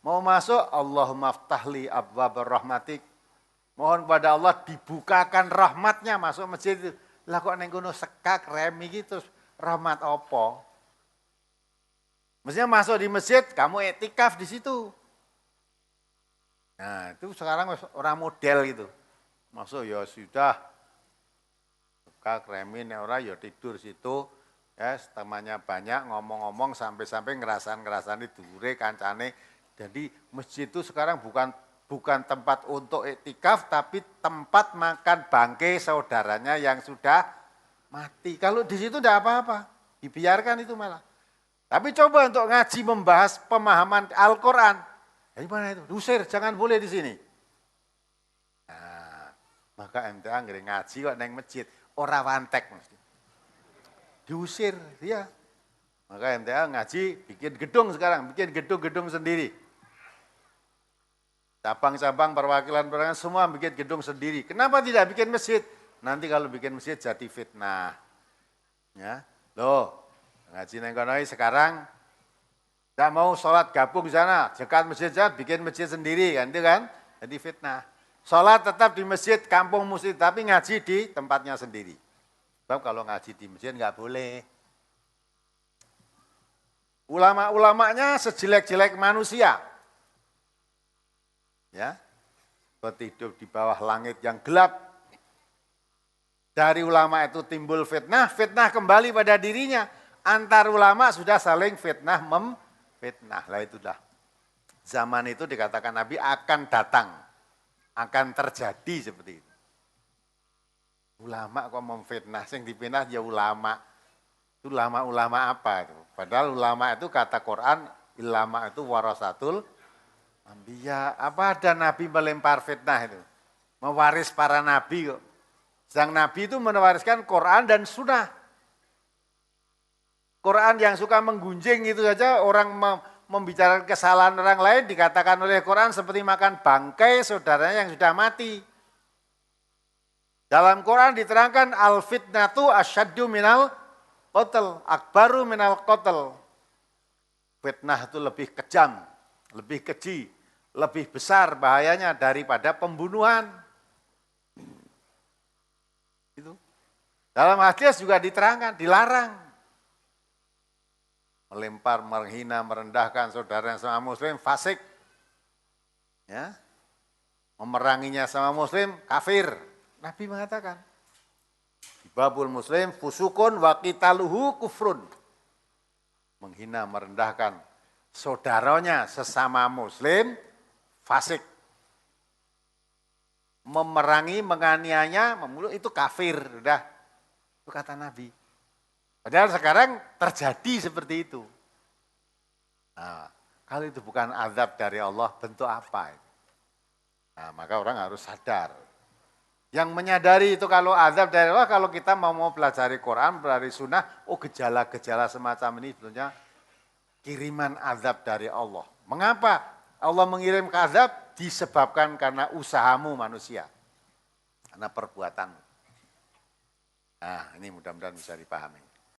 Mau masuk, Allahumma ftahli abwabar rahmatik. Mohon kepada Allah dibukakan rahmatnya masuk masjid itu. Lah kok neng kono sekak, remi gitu, rahmat apa? Mestinya masuk di masjid, kamu etikaf di situ. Nah itu sekarang orang model gitu. Masuk ya sudah, buka kremi, nek ora ya tidur situ. Ya, temannya banyak, ngomong-ngomong sampai-sampai ngerasan-ngerasani dhuwure kancane. Jadi masjid itu sekarang bukan tempat untuk iktikaf, tapi tempat makan bangkai saudaranya yang sudah mati. Kalau di situ tidak apa-apa, dibiarkan itu malah. Tapi coba untuk ngaji membahas pemahaman Al-Quran. Gimana itu? Diusir, jangan boleh di sini. Nah, maka MTA ngaji kok neng masjid, ora wantek mesti. Diusir, ya. Maka MTA ngaji, bikin gedung sekarang, bikin gedung-gedung sendiri. Cabang-cabang perwakilan semua bikin gedung sendiri. Kenapa tidak bikin masjid? Nanti kalau bikin masjid jadi fitnah. Ya, loh, ngaji neng kono sekarang tidak mau sholat gabung di sana, dekat masjid saja, bikin masjid sendiri kan, itu kan? Jadi fitnah. Sholat tetap di masjid, kampung masjid, tapi ngaji di tempatnya sendiri. Sebab kalau ngaji di masjid nggak boleh. Ulama-ulamanya sejelek-jelek manusia. Ya, seperti hidup di bawah langit yang gelap. Dari ulama itu timbul fitnah, fitnah kembali pada dirinya. Antar ulama sudah saling fitnah memfitnah. Lah itulah. Zaman itu dikatakan Nabi akan datang, akan terjadi seperti itu. Ulama kok memfitnah, sing dipinah ya ulama. Itu ulama-ulama apa itu? Padahal ulama itu kata Quran, ulama itu warasatul anbiya. Apa ada nabi melempar fitnah itu? Mewaris para nabi kok. Sang nabi itu mewariskan Quran dan sunnah. Quran yang suka menggunjing itu saja, orang membicarakan kesalahan orang lain dikatakan oleh Quran seperti makan bangkai saudaranya yang sudah mati. Dalam Quran diterangkan al-fitnatu asyaddu minal qatl, akbaru minal qatl. Fitnah itu lebih kejam, lebih keji, lebih besar bahayanya daripada pembunuhan. Itu. Dalam hadis juga diterangkan, dilarang. Melempar, menghina, merendahkan saudara yang sama muslim, fasik. Ya. Memeranginya sama muslim, kafir. Nabi mengatakan, babul muslim fusukun wa qitaluhu kufrun. Menghina, merendahkan saudaranya sesama muslim, fasik. Memerangi, menganiaya, membunuh itu kafir. Udah, itu kata Nabi. Padahal sekarang terjadi seperti itu. Nah, kalau itu bukan azab dari Allah, bentuk apa itu? Nah, maka orang harus sadar. Yang menyadari itu kalau azab dari Allah, kalau kita mau pelajari Quran, pelajari sunnah, oh gejala-gejala semacam ini sebetulnya kiriman azab dari Allah. Mengapa Allah mengirim azab? Disebabkan karena usahamu manusia. Karena perbuatanmu. Nah ini mudah-mudahan bisa dipahami.